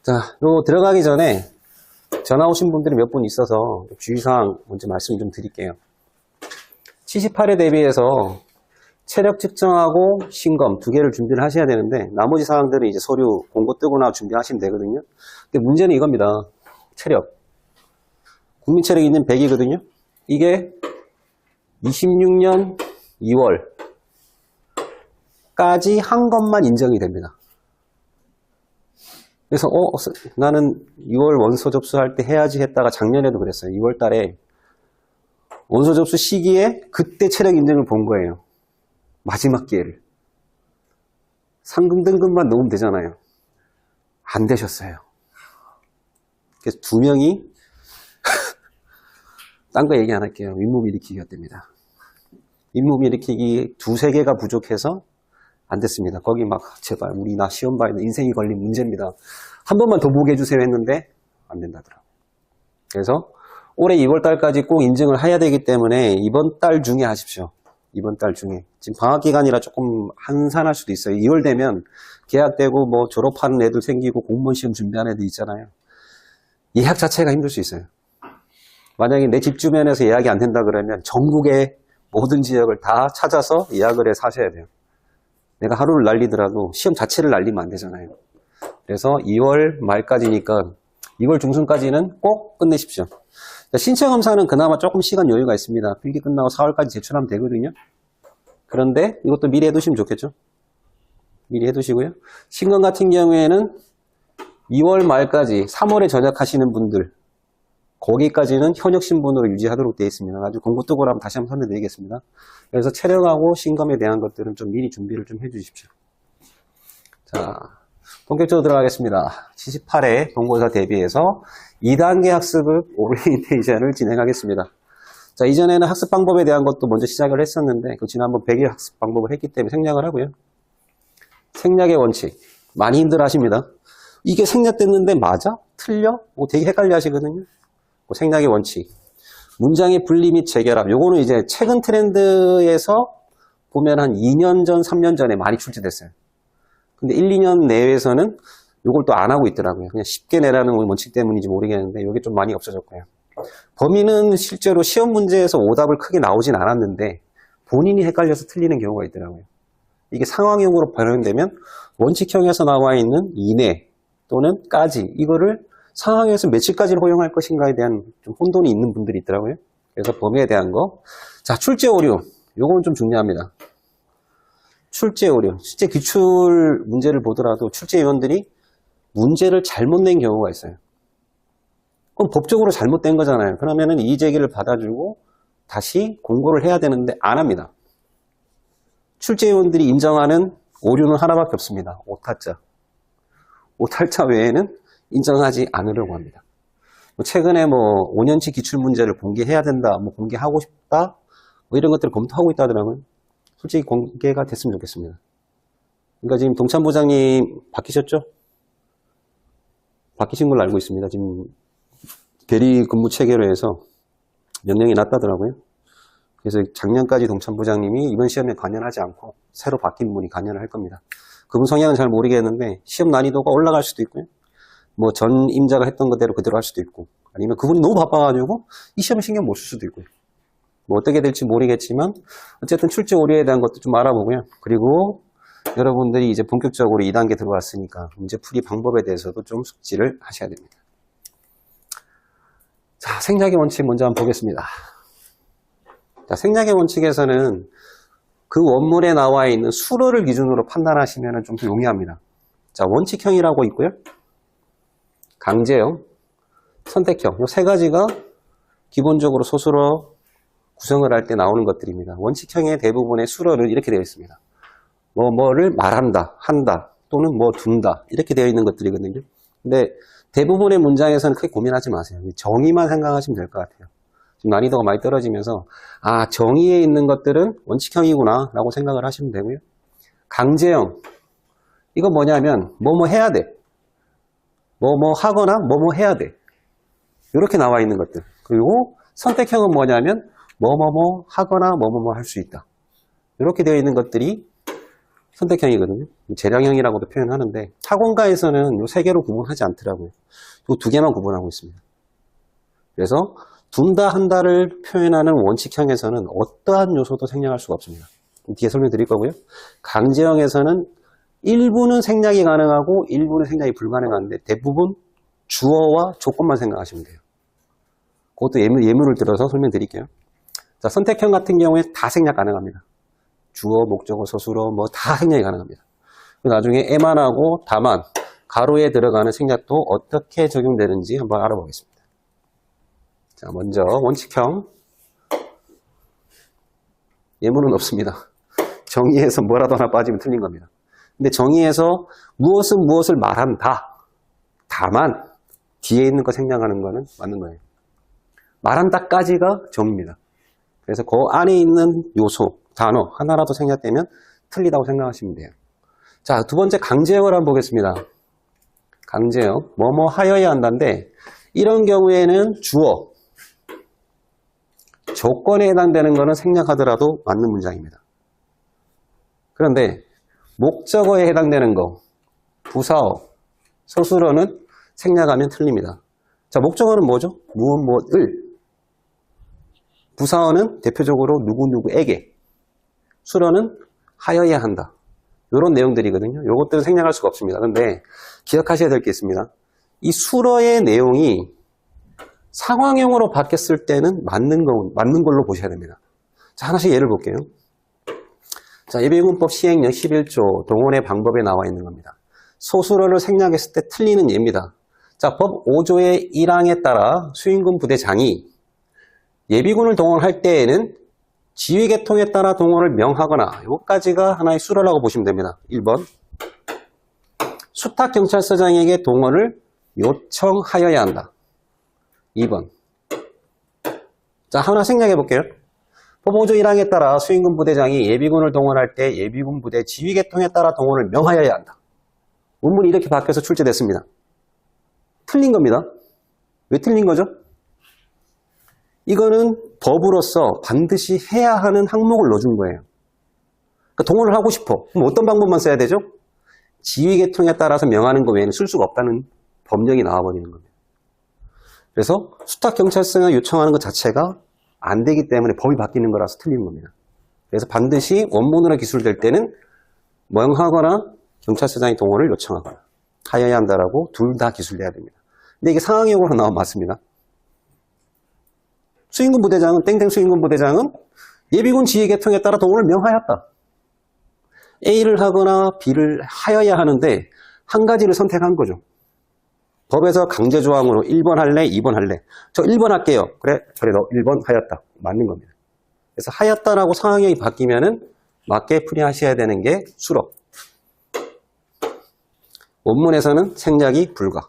자, 요 들어가기 전에 전화 오신 분들이 몇 분 있어서 주의사항 먼저 말씀 좀 드릴게요. 78회 대비해서 체력 측정하고 신검 두 개를 준비를 하셔야 되는데 나머지 사항들은 이제 서류 공고 뜨고 나서 준비하시면 되거든요. 근데 문제는 이겁니다. 체력. 국민 체력이 있는 100이거든요. 이게 26년 2월까지 한 것만 인정이 됩니다. 그래서 나는 2월 원서 접수할 때 해야지 했다가 작년에도 그랬어요. 2월 달에 원서 접수 시기에 그때 체력 인증을 본 거예요. 마지막 기회를. 상금 등급만 넣으면 되잖아요. 안 되셨어요. 그래서 두 명이 딴 거 얘기 안 할게요. 윗몸 일으키기가 됩니다. 윗몸 일으키기 두세 개가 부족해서 안 됐습니다. 거기 막 제발 우리 나 시험 봐야 돼. 인생이 걸린 문제입니다. 한 번만 더 보게 해주세요 했는데 안 된다더라고요. 그래서 올해 2월 달까지 꼭 인증을 해야 되기 때문에 이번 달 중에 하십시오. 이번 달 중에. 지금 방학 기간이라 조금 한산할 수도 있어요. 2월 되면 계약되고 뭐 졸업하는 애들 생기고 공무원 시험 준비하는 애들 있잖아요. 예약 자체가 힘들 수 있어요. 만약에 내 집 주변에서 예약이 안 된다 그러면 전국의 모든 지역을 다 찾아서 예약을 해서 하셔야 돼요. 내가 하루를 날리더라도 시험 자체를 날리면 안 되잖아요. 그래서 2월 말까지니까 2월 중순까지는 꼭 끝내십시오. 신체 검사는 그나마 조금 시간 여유가 있습니다. 필기 끝나고 4월까지 제출하면 되거든요. 그런데 이것도 미리 해두시면 좋겠죠. 미리 해두시고요. 신검 같은 경우에는 2월 말까지 3월에 전역하시는 분들 거기까지는 현역 신분으로 유지하도록 되어 있습니다. 아주 공고 뜨고 나면 다시 한번 설명드리겠습니다. 그래서 체력하고 신검에 대한 것들은 좀 미리 준비를 좀 해주십시오. 자, 본격적으로 들어가겠습니다. 78회 본고사 대비해서 2단계 학습을 오리엔테이션을 진행하겠습니다. 자, 이전에는 학습 방법에 대한 것도 먼저 시작을 했었는데 그 지난번 100일 학습 방법을 했기 때문에 생략을 하고요. 생략의 원칙 많이 힘들어 하십니다. 이게 생략됐는데 맞아? 틀려? 되게 헷갈려 하시거든요. 생략의 원칙, 문장의 분리 및 재결합. 요거는 이제 최근 트렌드에서 보면 한 2년 전, 3년 전에 많이 출제됐어요. 근데 1, 2년 내외에서는 요걸 또 안 하고 있더라고요. 그냥 쉽게 내라는 원칙 때문인지 모르겠는데 요게 좀 많이 없어졌고요. 범위는 실제로 시험 문제에서 오답을 크게 나오진 않았는데 본인이 헷갈려서 틀리는 경우가 있더라고요. 이게 상황형으로 변형되면 원칙형에서 나와 있는 이내 또는 까지 이거를 상황에서 며칠까지를 허용할 것인가에 대한 좀 혼돈이 있는 분들이 있더라고요. 그래서 범위에 대한 거. 자, 출제 오류. 요건 좀 중요합니다. 출제 오류. 실제 기출 문제를 보더라도 출제위원들이 문제를 잘못 낸 경우가 있어요. 그럼 법적으로 잘못된 거잖아요. 그러면은 이의 제기를 받아주고 다시 공고를 해야 되는데 안 합니다. 출제위원들이 인정하는 오류는 하나밖에 없습니다. 오탈자. 오탈자 외에는 인정하지 않으려고 합니다. 최근에 5년치 기출문제를 공개해야 된다, 공개하고 싶다, 이런 것들을 검토하고 있다더라고요. 솔직히 공개가 됐으면 좋겠습니다. 그러니까 지금 동참부장님 바뀌셨죠? 바뀌신 걸로 알고 있습니다. 지금 대리 근무 체계로 해서 명령이 났다더라고요. 그래서 작년까지 동참부장님이 이번 시험에 관여하지 않고 새로 바뀐 분이 관여를 할 겁니다. 그분 성향은 잘 모르겠는데 시험 난이도가 올라갈 수도 있고요. 전 임자가 했던 그대로 그대로 할 수도 있고 아니면 그분이 너무 바빠가지고 이 시험에 신경 못 쓸 수도 있고요. 어떻게 될지 모르겠지만 어쨌든 출제 오류에 대한 것도 좀 알아보고요. 그리고 여러분들이 이제 본격적으로 2단계 들어왔으니까 문제 풀이 방법에 대해서도 좀 숙지를 하셔야 됩니다. 자, 생략의 원칙 먼저 한번 보겠습니다. 자, 생략의 원칙에서는 그 원문에 나와 있는 수로를 기준으로 판단하시면 좀 더 용이합니다. 자, 원칙형이라고 있고요. 강제형, 선택형, 이 세 가지가 기본적으로 소수로 구성을 할 때 나오는 것들입니다. 원칙형의 대부분의 수로는 이렇게 되어 있습니다. 뭐를 말한다, 한다, 또는 둔다 이렇게 되어 있는 것들이거든요. 근데 대부분의 문장에서는 크게 고민하지 마세요. 정의만 생각하시면 될 것 같아요. 지금 난이도가 많이 떨어지면서 정의에 있는 것들은 원칙형이구나 라고 생각을 하시면 되고요. 강제형, 이건 뭐냐면 해야 돼. 하거나 해야 돼. 이렇게 나와 있는 것들. 그리고 선택형은 뭐냐면 하거나 할 수 있다. 이렇게 되어 있는 것들이 선택형이거든요. 재량형이라고도 표현하는데 학원가에서는 이 세 개로 구분하지 않더라고요. 이 두 개만 구분하고 있습니다. 그래서 둔다 한다를 표현하는 원칙형에서는 어떠한 요소도 생략할 수가 없습니다. 뒤에 설명드릴 거고요. 강제형에서는 일부는 생략이 가능하고 일부는 생략이 불가능한데 대부분 주어와 조건만 생각하시면 돼요. 그것도 예문을 들어서 설명드릴게요. 자, 선택형 같은 경우에 다 생략 가능합니다. 주어, 목적어, 서술어 뭐 다 생략이 가능합니다. 나중에 에만 하고 다만 가로에 들어가는 생략도 어떻게 적용되는지 한번 알아보겠습니다. 자, 먼저 원칙형 예문은 없습니다. 정의에서 뭐라도 하나 빠지면 틀린 겁니다. 근데 정의에서 무엇은 무엇을 말한다. 다만 뒤에 있는 거 생략하는 거는 맞는 거예요. 말한다까지가 정의입니다. 그래서 그 안에 있는 요소, 단어 하나라도 생략되면 틀리다고 생각하시면 돼요. 자, 두 번째 강제형을 한번 보겠습니다. 강제형, 뭐뭐 하여야 한다인데 이런 경우에는 주어, 조건에 해당되는 것은 생략하더라도 맞는 문장입니다. 그런데 목적어에 해당되는 거, 부사어, 서술어는 생략하면 틀립니다. 자, 목적어는 뭐죠? 무엇 무엇을. 부사어는 대표적으로 누구누구에게. 수어는 하여야 한다. 이런 내용들이거든요. 이것들은 생략할 수가 없습니다. 그런데 기억하셔야 될 게 있습니다. 이 수어의 내용이 상황형으로 바뀌었을 때는 맞는 걸로 보셔야 됩니다. 자, 하나씩 예를 볼게요. 자, 예비군법 시행령 11조 동원의 방법에 나와 있는 겁니다. 소수어를 생략했을 때 틀리는 예입니다. 자, 법 5조의 1항에 따라 수행군 부대장이 예비군을 동원할 때에는 지휘계통에 따라 동원을 명하거나 이것까지가 하나의 수어라고 보시면 됩니다. 1번 수탁경찰서장에게 동원을 요청하여야 한다. 2번 자, 하나 생략해 볼게요. 법 5조 1항에 따라 수행군 부대장이 예비군을 동원할 때 예비군 부대 지휘계통에 따라 동원을 명하여야 한다. 원문이 이렇게 바뀌어서 출제됐습니다. 틀린 겁니다. 왜 틀린 거죠? 이거는 법으로서 반드시 해야 하는 항목을 넣어준 거예요. 그러니까 동원을 하고 싶어. 그럼 어떤 방법만 써야 되죠? 지휘계통에 따라서 명하는 거 외에는 쓸 수가 없다는 법령이 나와버리는 겁니다. 그래서 수탁경찰서가 요청하는 것 자체가 안 되기 때문에 법이 바뀌는 거라서 틀린 겁니다. 그래서 반드시 원문으로 기술될 때는 명하거나 경찰서장이 동원을 요청하거나 하여야 한다라고 둘 다 기술돼야 됩니다. 근데 이게 상황형으로 나오면 맞습니다. 수행군 부대장은 땡땡 수행군 부대장은 예비군 지휘계통에 따라 동원을 명하였다. A를 하거나 B를 하여야 하는데 한 가지를 선택한 거죠. 법에서 강제조항으로 1번 할래, 2번 할래. 저 1번 할게요. 그래, 너 1번 하였다. 맞는 겁니다. 그래서 하였다라고 상황형이 바뀌면은 맞게 풀이하셔야 되는 게 수록. 원문에서는 생략이 불가.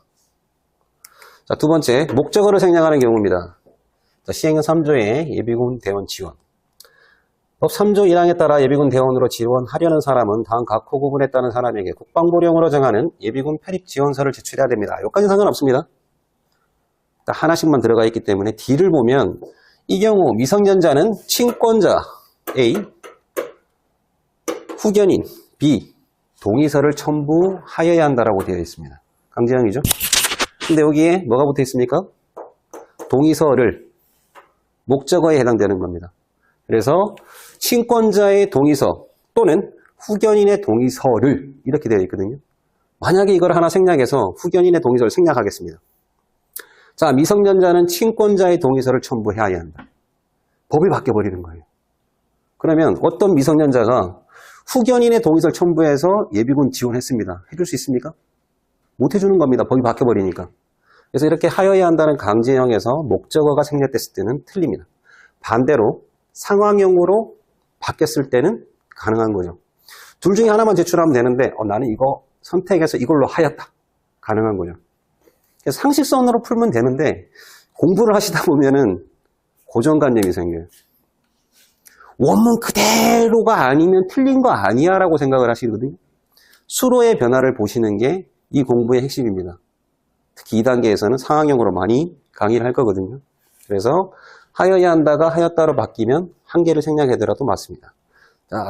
자, 두 번째, 목적어를 생략하는 경우입니다. 자, 시행령 3조의 예비군 대원 지원. 법 3조 1항에 따라 예비군 대원으로 지원하려는 사람은 다음 각 호구군에 따른 사람에게 국방부령으로 정하는 예비군 편입 지원서를 제출해야 됩니다. 여기까지는 상관없습니다. 하나씩만 들어가 있기 때문에 D를 보면 이 경우 미성년자는 친권자 A, 후견인 B, 동의서를 첨부하여야 한다라고 되어 있습니다. 강제형이죠. 근데 여기에 뭐가 붙어 있습니까? 동의서를 목적어에 해당되는 겁니다. 그래서 친권자의 동의서 또는 후견인의 동의서를 이렇게 되어 있거든요. 만약에 이걸 하나 생략해서 후견인의 동의서를 생략하겠습니다. 자, 미성년자는 친권자의 동의서를 첨부해야 한다. 법이 바뀌어버리는 거예요. 그러면 어떤 미성년자가 후견인의 동의서를 첨부해서 예비군 지원했습니다. 해줄 수 있습니까? 못 해주는 겁니다. 법이 바뀌어버리니까. 그래서 이렇게 하여야 한다는 강제형에서 목적어가 생략됐을 때는 틀립니다. 반대로 상황형으로 바뀌었을 때는 가능한 거죠. 둘 중에 하나만 제출하면 되는데 나는 이거 선택해서 이걸로 하였다. 가능한 거죠. 그래서 상식선으로 풀면 되는데 공부를 하시다 보면은 고정관념이 생겨요. 원문 그대로가 아니면 틀린 거 아니야 라고 생각을 하시거든요. 수로의 변화를 보시는 게 이 공부의 핵심입니다. 특히 2단계에서는 상황형으로 많이 강의를 할 거거든요. 그래서 하여야 한다가 하였다로 바뀌면 한 개를 생략하더라도 맞습니다. 자,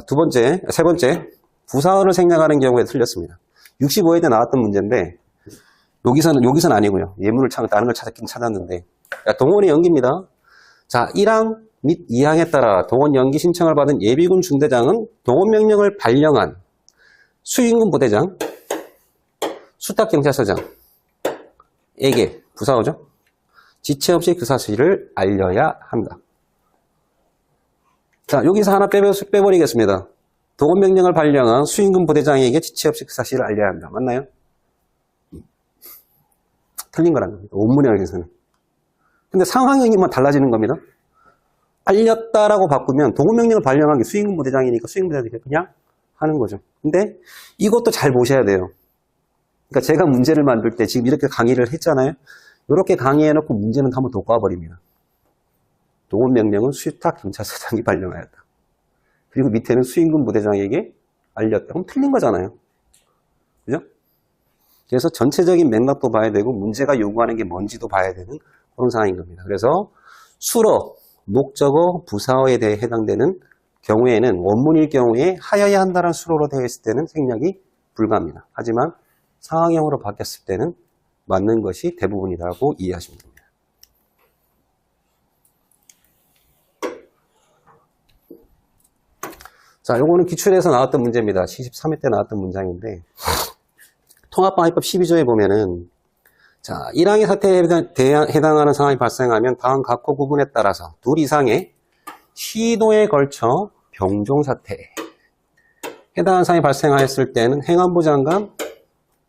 세 번째 부사어를 생략하는 경우에 틀렸습니다. 65회 때 나왔던 문제인데 여기서는 아니고요. 예문을 다른 걸 찾았긴 찾았는데 동원의 연기입니다. 자, 1항 및 2항에 따라 동원 연기 신청을 받은 예비군 중대장은 동원 명령을 발령한 수인군 부대장, 수탁경찰서장에게 부사어죠. 지체 없이 그 사실을 알려야 한다. 자, 여기서 하나 빼버리겠습니다. 동원 명령을 발령한 수인군 부대장에게 지체 없이 그 사실을 알려야 한다. 맞나요? 틀린 거란 겁니다. 원문형에서는. 근데 상황형이만 달라지는 겁니다. 알렸다라고 바꾸면 동원 명령을 발령한 게 수인군 부대장이니까 수인군 부대장이 그냥 하는 거죠. 근데 이것도 잘 보셔야 돼요. 그러니까 제가 문제를 만들 때 지금 이렇게 강의를 했잖아요. 이렇게 강의해놓고 문제는 한번 더 까버립니다. 동원 명령은 수탁경찰서장이 발령하였다. 그리고 밑에는 수인군 부대장에게 알렸다. 그럼 틀린 거잖아요. 그죠? 그래서 전체적인 맥락도 봐야 되고 문제가 요구하는 게 뭔지도 봐야 되는 그런 상황인 겁니다. 그래서 수어, 목적어, 부사어에 대해 해당되는 경우에는 원문일 경우에 하여야 한다는 수로로 되어 있을 때는 생략이 불가합니다. 하지만 상황형으로 바뀌었을 때는 맞는 것이 대부분이라고 이해하시면 됩니다. 자, 요거는 기출에서 나왔던 문제입니다. 73회 때 나왔던 문장인데 통합방위법 12조에 보면은 자, 1항의 사태에 해당하는 상황이 발생하면 다음 각호 구분에 따라서 둘 이상의 시도에 걸쳐 병종사태에 해당하는 상황이 발생하였을 때는 행안부 장관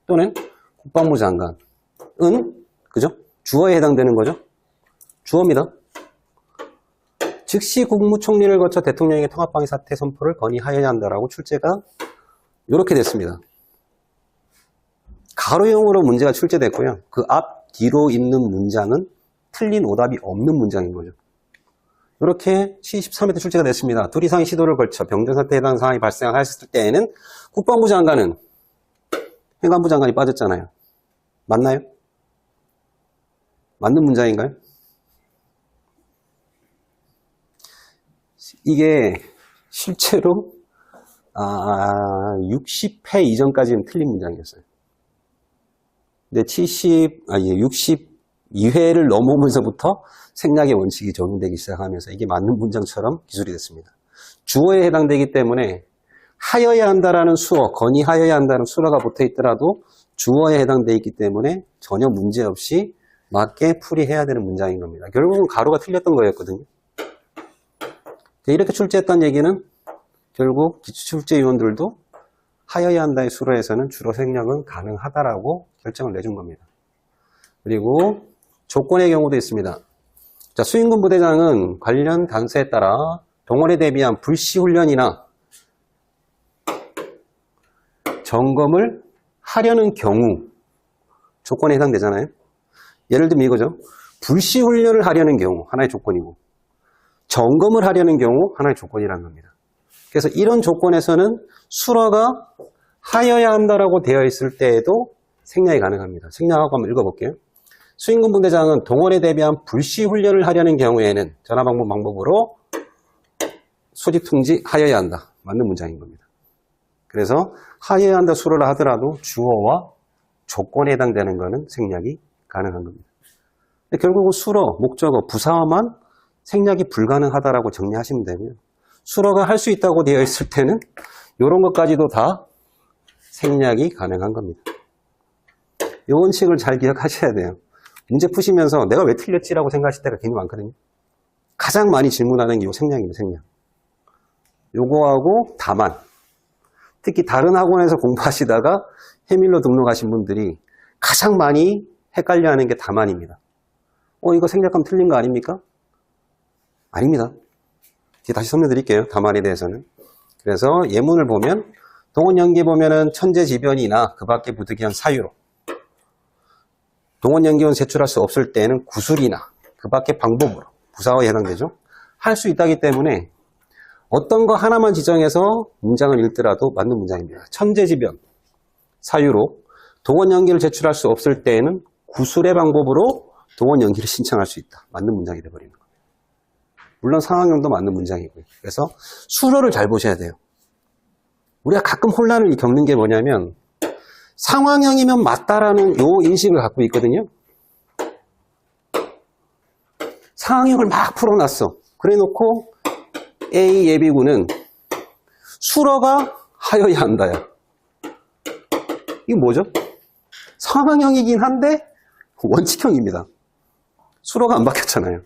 또는 국방부 장관은 그죠? 주어에 해당되는 거죠? 주어입니다. 즉시 국무총리를 거쳐 대통령에게 통합방위 사태 선포를 건의하여야 한다라고 출제가 이렇게 됐습니다. 가로형으로 문제가 출제됐고요. 그 앞, 뒤로 있는 문장은 틀린 오답이 없는 문장인 거죠. 이렇게 73회 때 출제가 됐습니다. 둘 이상의 시도를 걸쳐 병정사태에 해당하는 상황이 발생하였을 때에는 국방부 장관은 행안부 장관이 빠졌잖아요. 맞나요? 맞는 문장인가요? 이게 실제로 60회 이전까지는 틀린 문장이었어요. 근데 62회를 넘어오면서부터 생략의 원칙이 적용되기 시작하면서 이게 맞는 문장처럼 기술이 됐습니다. 주어에 해당되기 때문에 하여야 한다라는 수어, 건의하여야 한다는 수어가 붙어 있더라도 주어에 해당되어 있기 때문에 전혀 문제없이 맞게 풀이해야 되는 문장인 겁니다. 결국은 가로가 틀렸던 거였거든요. 이렇게 출제했던 얘기는 결국 기출출제위원들도 하여야 한다의 수로에서는 주로 생략은 가능하다라고 결정을 내준 겁니다. 그리고 조건의 경우도 있습니다. 자, 수인군 부대장은 관련 단서에 따라 동원에 대비한 불시훈련이나 점검을 하려는 경우 조건에 해당되잖아요. 예를 들면 이거죠. 불시훈련을 하려는 경우 하나의 조건이고 점검을 하려는 경우 하나의 조건이라는 겁니다. 그래서 이런 조건에서는 수로가 하여야 한다라고 되어 있을 때에도 생략이 가능합니다. 생략하고 한번 읽어볼게요. 수인군 부대장은 동원에 대비한 불시훈련을 하려는 경우에는 전화방법으로 소집 통지하여야 한다. 맞는 문장인 겁니다. 그래서 하여야 한다 수로를 하더라도 주어와 조건에 해당되는 것은 생략이 가능한 겁니다. 근데 결국은 수로, 목적어, 부사어만 생략이 불가능하다라고 정리하시면 되고요. 수로가 할 수 있다고 되어 있을 때는 이런 것까지도 다 생략이 가능한 겁니다. 이 원칙을 잘 기억하셔야 돼요. 문제 푸시면서 내가 왜 틀렸지라고 생각하실 때가 굉장히 많거든요. 가장 많이 질문하는 게 이 생략입니다. 생략. 요거하고 다만. 특히 다른 학원에서 공부하시다가 해밀로 등록하신 분들이 가장 많이 헷갈려하는 게 다만입니다. 이거 생략하면 틀린 거 아닙니까? 아닙니다. 다시 설명드릴게요. 다만에 대해서는. 그래서 예문을 보면 동원 연기에 보면은 천재지변이나 그 밖에 부득이한 사유로 동원 연기원 제출할 수 없을 때는 구술이나 그 밖의 방법으로 부사어에 해당되죠. 할 수 있다기 때문에 어떤 거 하나만 지정해서 문장을 읽더라도 맞는 문장입니다. 천재지변 사유로 동원 연기를 제출할 수 없을 때에는 구술의 방법으로 동원 연기를 신청할 수 있다. 맞는 문장이 되어버리는 겁니다. 물론 상황형도 맞는 문장이고요. 그래서 수로를 잘 보셔야 돼요. 우리가 가끔 혼란을 겪는 게 뭐냐면 상황형이면 맞다라는 요 인식을 갖고 있거든요. 상황형을 막 풀어놨어. 그래 놓고 A 예비군은 수로가 하여야 한다야. 이게 뭐죠? 상황형이긴 한데 원칙형입니다. 수로가 안 바뀌었잖아요.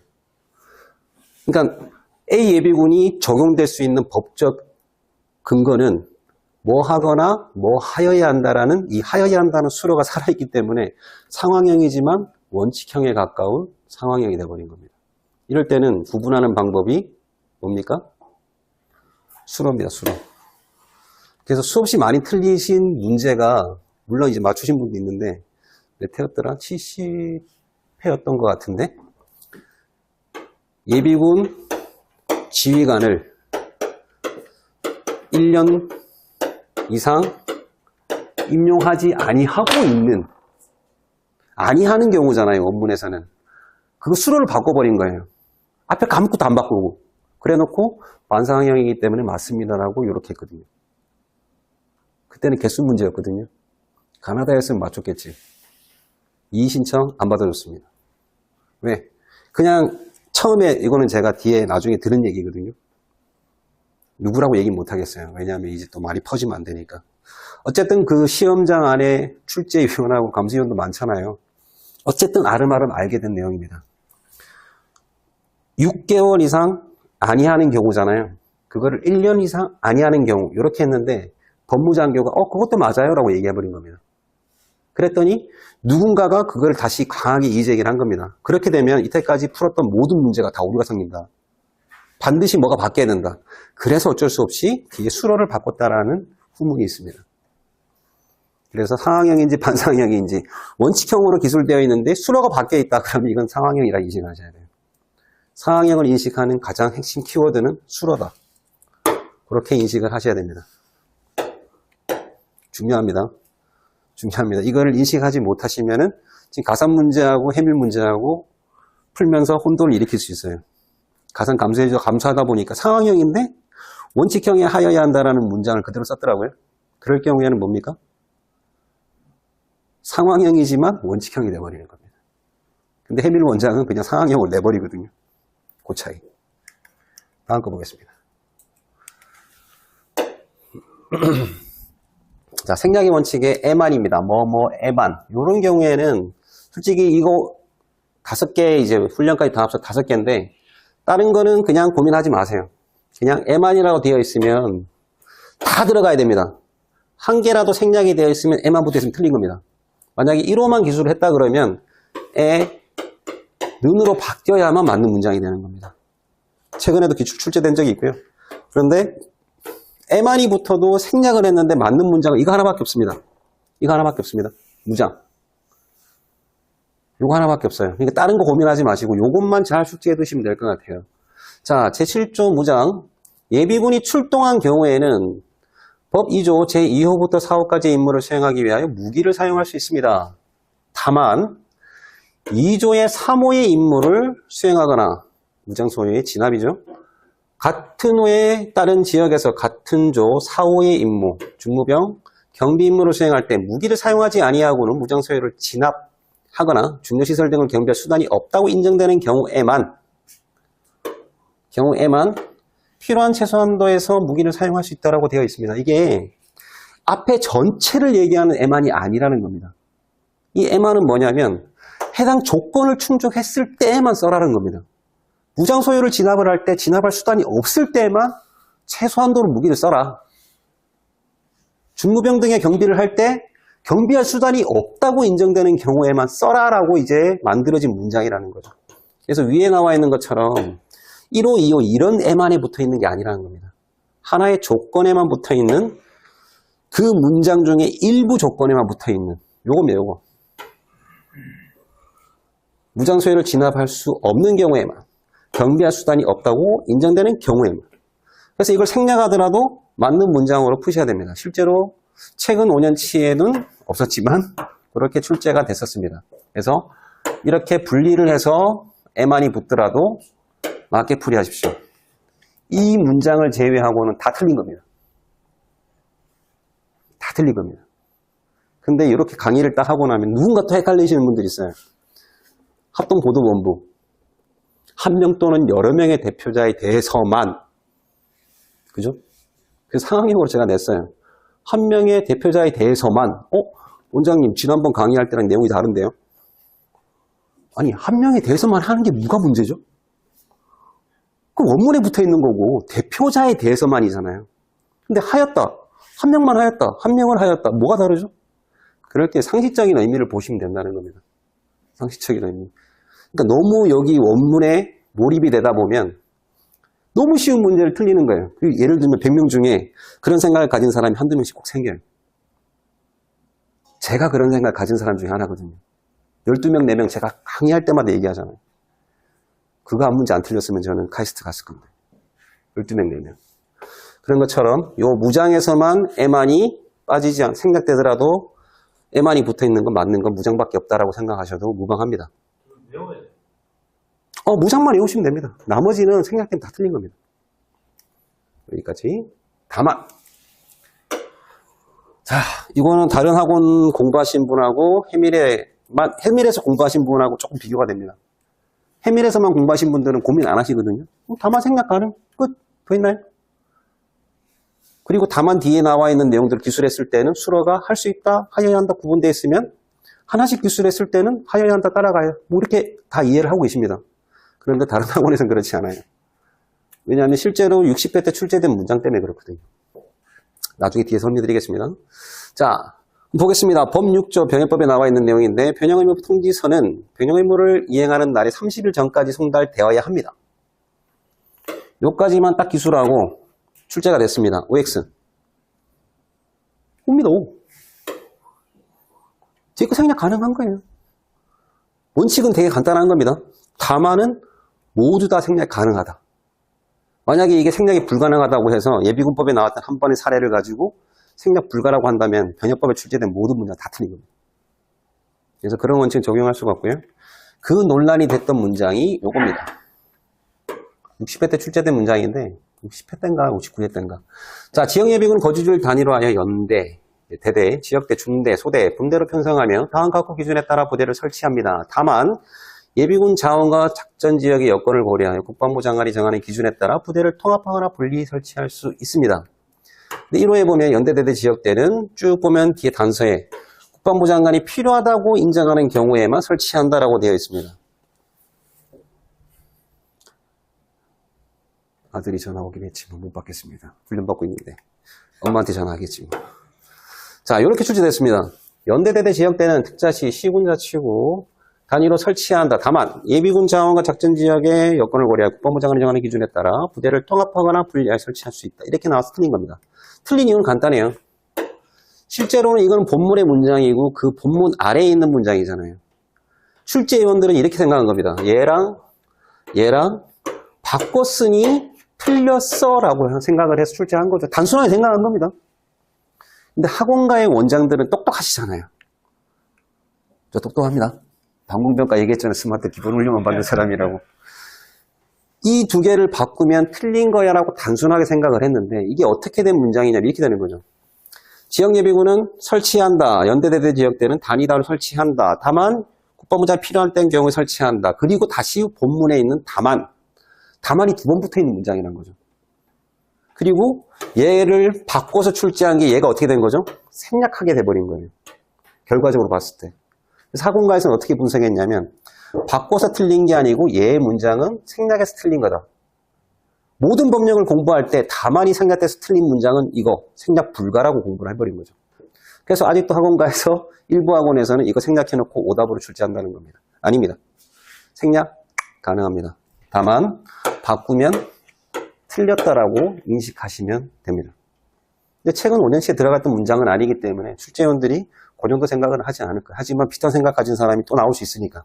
그러니까 A 예비군이 적용될 수 있는 법적 근거는 뭐 하거나 뭐 하여야 한다라는 이 하여야 한다는 수로가 살아있기 때문에 상황형이지만 원칙형에 가까운 상황형이 되어버린 겁니다. 이럴 때는 구분하는 방법이 뭡니까? 수로입니다, 수로. 그래서 수없이 많이 틀리신 문제가 물론 이제 맞추신 분도 있는데 몇 회였더라? 70회였던 것 같은데 예비군 지휘관을 1년 이상 임용하지 아니하는 경우잖아요. 원문에서는. 그거 수로를 바꿔버린 거예요. 앞에 아무것도 안 바꾸고 그래 놓고 반상황형이기 때문에 맞습니다라고 이렇게 했거든요. 그때는 개수 문제였거든요. 가나다였으면 맞췄겠지. 이의 신청 안 받아줬습니다. 왜? 그냥 처음에 이거는 제가 뒤에 나중에 들은 얘기거든요. 누구라고 얘기 못 하겠어요. 왜냐하면 이제 또 많이 퍼지면 안 되니까. 어쨌든 그 시험장 안에 출제위원하고 감시위원도 많잖아요. 어쨌든 아름아름 알게 된 내용입니다. 6개월 이상 아니하는 경우잖아요. 그거를 1년 이상 아니하는 경우 이렇게 했는데 법무장교가 그것도 맞아요 라고 얘기해버린 겁니다. 그랬더니 누군가가 그걸 다시 강하게 이의제기를 한 겁니다. 그렇게 되면 이때까지 풀었던 모든 문제가 다 오류가 생긴다. 반드시 뭐가 바뀌어야 된다. 그래서 어쩔 수 없이 뒤에 수로를 바꿨다라는 후문이 있습니다. 그래서 상황형인지 반상황형인지 원칙형으로 기술되어 있는데 수로가 바뀌어 있다. 그러면 이건 상황형이라 인식하셔야 돼요. 상황형을 인식하는 가장 핵심 키워드는 수로다. 그렇게 인식을 하셔야 됩니다. 중요합니다. 이거를 인식하지 못하시면은 지금 가산 문제하고 해밀 문제하고 풀면서 혼돈을 일으킬 수 있어요. 가산 감소하다 보니까 상황형인데 원칙형에 하여야 한다라는 문장을 그대로 썼더라고요. 그럴 경우에는 뭡니까? 상황형이지만 원칙형이 돼버리는 겁니다. 근데 해밀 원장은 그냥 상황형을 내버리거든요. 그 차이. 다음 거 보겠습니다. 자, 생략의 원칙의 에만입니다. 에만. 이런 경우에는 솔직히 이거 5개 이제 훈련까지 다 합쳐 5개인데 다른 거는 그냥 고민하지 마세요. 그냥 에만이라고 되어 있으면 다 들어가야 됩니다. 한 개라도 생략이 되어 있으면 에만 붙어 있으면 틀린 겁니다. 만약에 1호만 기술을 했다 그러면 는으로 바뀌어야만 맞는 문장이 되는 겁니다. 최근에도 기출 출제된 적이 있고요. 그런데 에만이 붙어도 생략을 했는데 맞는 문장은 이거 하나밖에 없습니다. 이거 하나밖에 없습니다. 무장. 이거 하나밖에 없어요. 그러니까 다른 거 고민하지 마시고 이것만 잘 숙지해 두시면 될 것 같아요. 자, 제7조 무장. 예비군이 출동한 경우에는 법 2조 제2호부터 4호까지의 임무를 수행하기 위하여 무기를 사용할 수 있습니다. 다만 2조의 3호의 임무를 수행하거나 무장 소유의 진압이죠. 같은 호에 따른 지역에서 같은 조 4호의 임무, 중무병, 경비 임무를 수행할 때 무기를 사용하지 아니하고는 무장 소유를 진압하거나 중요시설 등을 경비할 수단이 없다고 인정되는 경우에만 필요한 최소한도에서 무기를 사용할 수 있다고 되어 있습니다. 이게 앞에 전체를 얘기하는 에만이 아니라는 겁니다. 이 에만은 뭐냐면 해당 조건을 충족했을 때에만 써라는 겁니다. 무장 소유를 진압을 할 때 진압할 수단이 없을 때만 최소한도로 무기를 써라. 중무병 등의 경비를 할 때 경비할 수단이 없다고 인정되는 경우에만 써라라고 이제 만들어진 문장이라는 거죠. 그래서 위에 나와 있는 것처럼 1호, 2호 이런 에만에 붙어 있는 게 아니라는 겁니다. 하나의 조건에만 붙어 있는 그 문장 중에 일부 조건에만 붙어 있는 요겁니다. 요거. 무장 소유를 진압할 수 없는 경우에만 경비할 수단이 없다고 인정되는 경우에만. 그래서 이걸 생략하더라도 맞는 문장으로 푸셔야 됩니다. 실제로 최근 5년치에는 없었지만 그렇게 출제가 됐었습니다. 그래서 이렇게 분리를 해서 에만이 붙더라도 맞게 풀이하십시오. 이 문장을 제외하고는 다 틀린 겁니다. 틀린 겁니다. 근데 이렇게 강의를 딱 하고 나면 누군가 또 헷갈리시는 분들이 있어요. 합동보도본부. 한 명 또는 여러 명의 대표자에 대해서만. 그죠? 그래서 상황용으로 제가 냈어요. 한 명의 대표자에 대해서만. 원장님, 지난번 강의할 때랑 내용이 다른데요? 아니, 한 명에 대해서만 하는 게 뭐가 문제죠? 그 원문에 붙어 있는 거고, 대표자에 대해서만이잖아요. 근데 하였다. 한 명만 하였다. 한 명을 하였다. 뭐가 다르죠? 그럴 때 상식적인 의미를 보시면 된다는 겁니다. 상식적인 의미. 그러니까 너무 여기 원문에 몰입이 되다 보면 너무 쉬운 문제를 틀리는 거예요. 예를 들면 100명 중에 그런 생각을 가진 사람이 한두 명씩 꼭 생겨요. 제가 그런 생각을 가진 사람 중에 하나거든요. 12명, 4명 제가 강의할 때마다 얘기하잖아요. 그거 한 문제 안 틀렸으면 저는 카이스트 갔을 건데. 12명, 4명. 그런 것처럼 요 무장에서만 에만이 빠지지 않, 생략되더라도 에만이 붙어있는 건 맞는 건 무장밖에 없다라고 생각하셔도 무방합니다. 무장만 외우시면 됩니다. 나머지는 생략되면 다 틀린 겁니다. 여기까지. 다만. 자, 이거는 다른 학원 공부하신 분하고 해밀에서 공부하신 분하고 조금 비교가 됩니다. 해밀에서만 공부하신 분들은 고민 안 하시거든요. 다만 생략 가능. 끝. 더 있나요? 그리고 다만 뒤에 나와 있는 내용들을 기술했을 때는 수로가 할 수 있다, 하여야 한다 구분되어 있으면 하나씩 기술했을 때는 하여야 한다 따라가요. 뭐 이렇게 다 이해를 하고 계십니다. 그런데 다른 학원에서는 그렇지 않아요. 왜냐하면 실제로 60회 때 출제된 문장 때문에 그렇거든요. 나중에 뒤에 설명드리겠습니다. 자, 보겠습니다. 법 6조 병역법에 나와 있는 내용인데 변형의무 통지서는 변형의무를 이행하는 날이 30일 전까지 송달되어야 합니다. 요까지만 딱 기술하고 출제가 됐습니다. OX. 옵니다. 뒤에 거 생략 가능한 거예요. 원칙은 되게 간단한 겁니다. 다만은 모두 다 생략 가능하다. 만약에 이게 생략이 불가능하다고 해서 예비군법에 나왔던 한 번의 사례를 가지고 생략 불가라고 한다면 변형법에 출제된 모든 문장 다 틀린 겁니다. 그래서 그런 원칙은 적용할 수가 없고요. 그 논란이 됐던 문장이 요겁니다. 60회 때 출제된 문장인데 60회 때인가 59회 때인가. 자, 지역예비군 거주지를 단위로 하여 연대, 대대, 지역대, 중대, 소대, 분대로 편성하며 다음 각국 기준에 따라 부대를 설치합니다. 다만 예비군 자원과 작전 지역의 여건을 고려하여 국방부 장관이 정하는 기준에 따라 부대를 통합하거나 분리 설치할 수 있습니다. 근데 1호에 보면 연대대대 지역대는 쭉 보면 뒤에 단서에 국방부 장관이 필요하다고 인정하는 경우에만 설치한다라고 되어 있습니다. 아들이 전화 오긴 했지만 못 받겠습니다. 훈련받고 있는데 엄마한테 전화하겠지 뭐. 자, 이렇게 출제됐습니다. 연대대대 지역대는 특자시 시군자 치고 단위로 설치한다. 다만 예비군 자원과 작전 지역의 여건을 고려하여 국방부 장관이 정하는 기준에 따라 부대를 통합하거나 분리하여 설치할 수 있다. 이렇게 나와서 틀린 겁니다. 틀린 이유는 간단해요. 실제로는 이건 본문의 문장이고 그 본문 아래에 있는 문장이잖아요. 출제위원들은 이렇게 생각한 겁니다. 얘랑 바꿨으니 틀렸어 라고 생각을 해서 출제한 거죠. 단순하게 생각한 겁니다. 근데 학원가의 원장들은 똑똑하시잖아요. 저 똑똑합니다. 방공병과 얘기했잖아요. 스마트 기본 훈련만 받는 사람이라고. 이 두 개를 바꾸면 틀린 거야 라고 단순하게 생각을 했는데 이게 어떻게 된 문장이냐면 이렇게 되는 거죠. 지역예비군은 설치한다. 연대대대 지역대는 단위다로 설치한다. 다만 국방부장이 필요할 땐 경우에 설치한다. 그리고 다시 본문에 있는 다만이 두 번 붙어 있는 문장이라는 거죠. 그리고 얘를 바꿔서 출제한 게 얘가 어떻게 된 거죠? 생략하게 돼버린 거예요. 결과적으로 봤을 때. 그래서 학원가에서는 어떻게 분석했냐면 바꿔서 틀린 게 아니고 얘의 문장은 생략해서 틀린 거다. 모든 법령을 공부할 때 다만이 생략돼서 틀린 문장은 이거 생략 불가라고 공부를 해버린 거죠. 그래서 아직도 학원가에서 일부 학원에서는 이거 생략해놓고 오답으로 출제한다는 겁니다. 아닙니다. 생략 가능합니다. 다만 바꾸면 틀렸다라고 인식하시면 됩니다. 근데 최근 5년치에 들어갔던 문장은 아니기 때문에 출제위원들이 그 정도 생각은 하지 않을 거예요. 하지만 비슷한 생각 가진 사람이 또 나올 수 있으니까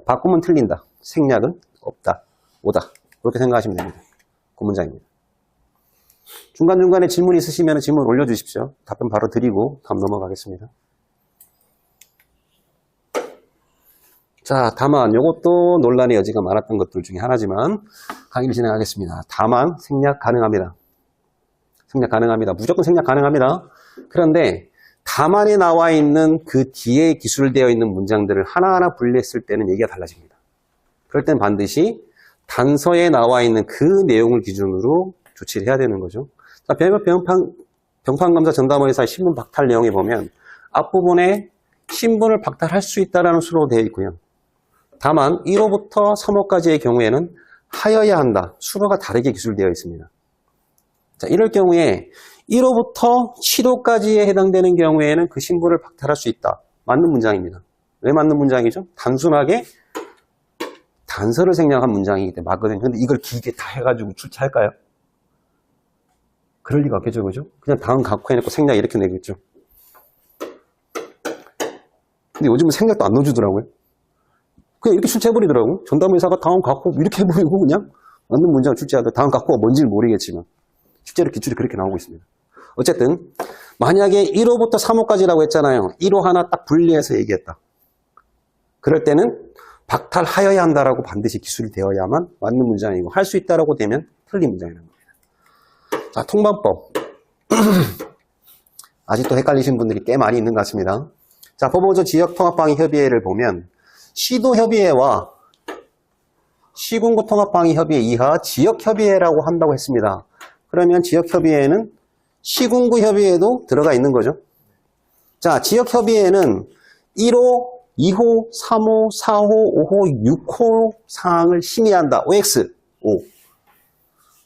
바꾸면 틀린다. 생략은 없다. 오다. 그렇게 생각하시면 됩니다. 그 문장입니다. 중간중간에 질문 있으시면 질문 올려주십시오. 답변 바로 드리고 다음 넘어가겠습니다. 자, 다만 이것도 논란의 여지가 많았던 것들 중에 하나지만 강의를 진행하겠습니다. 다만 생략 가능합니다. 생략 가능합니다. 무조건 생략 가능합니다. 그런데 다만에 나와 있는 그 뒤에 기술되어 있는 문장들을 하나하나 분리했을 때는 얘기가 달라집니다. 그럴 땐 반드시 단서에 나와 있는 그 내용을 기준으로 조치를 해야 되는 거죠. 자, 병판검사 전담의사 신분 박탈 내용에 보면 앞부분에 신분을 박탈할 수 있다는 수로 되어 있고요. 다만 1호부터 3호까지의 경우에는 하여야 한다. 수로가 다르게 기술되어 있습니다. 자, 이럴 경우에 1호부터 7호까지에 해당되는 경우에는 그 신분을 박탈할 수 있다. 맞는 문장입니다. 왜 맞는 문장이죠? 단순하게 단서를 생략한 문장이기 때문에 맞거든요. 근데 이걸 길게 다 해가지고 출제할까요? 그럴 리가 없겠죠, 그죠? 그냥 다음 갖고 해놓고 생략 이렇게 내겠죠. 근데 요즘은 생략도 안 넣어주더라고요. 그냥 이렇게 출제해버리더라고. 전담의사가 다음 갖고 이렇게 해버리고 그냥 맞는 문장을 출제하고 다음 갖고가 뭔지는 모르겠지만 실제로 기출이 그렇게 나오고 있습니다. 어쨌든 만약에 1호부터 3호까지라고 했잖아요. 1호 하나 딱 분리해서 얘기했다. 그럴 때는 박탈하여야 한다라고 반드시 기술이 되어야만 맞는 문장이고 할 수 있다라고 되면 틀린 문장이라는 겁니다. 자, 통반법. 아직도 헷갈리신 분들이 꽤 많이 있는 것 같습니다. 자, 법원조 지역통합방위 협의회를 보면 시도협의회와 시군구 통합방위 협의회 이하 지역협의회라고 한다고 했습니다. 그러면 지역협의회는 시군구 협의회도 들어가 있는 거죠. 자, 지역협의회는 1호, 2호, 3호, 4호, 5호, 6호 사항을 심의한다. OX, O.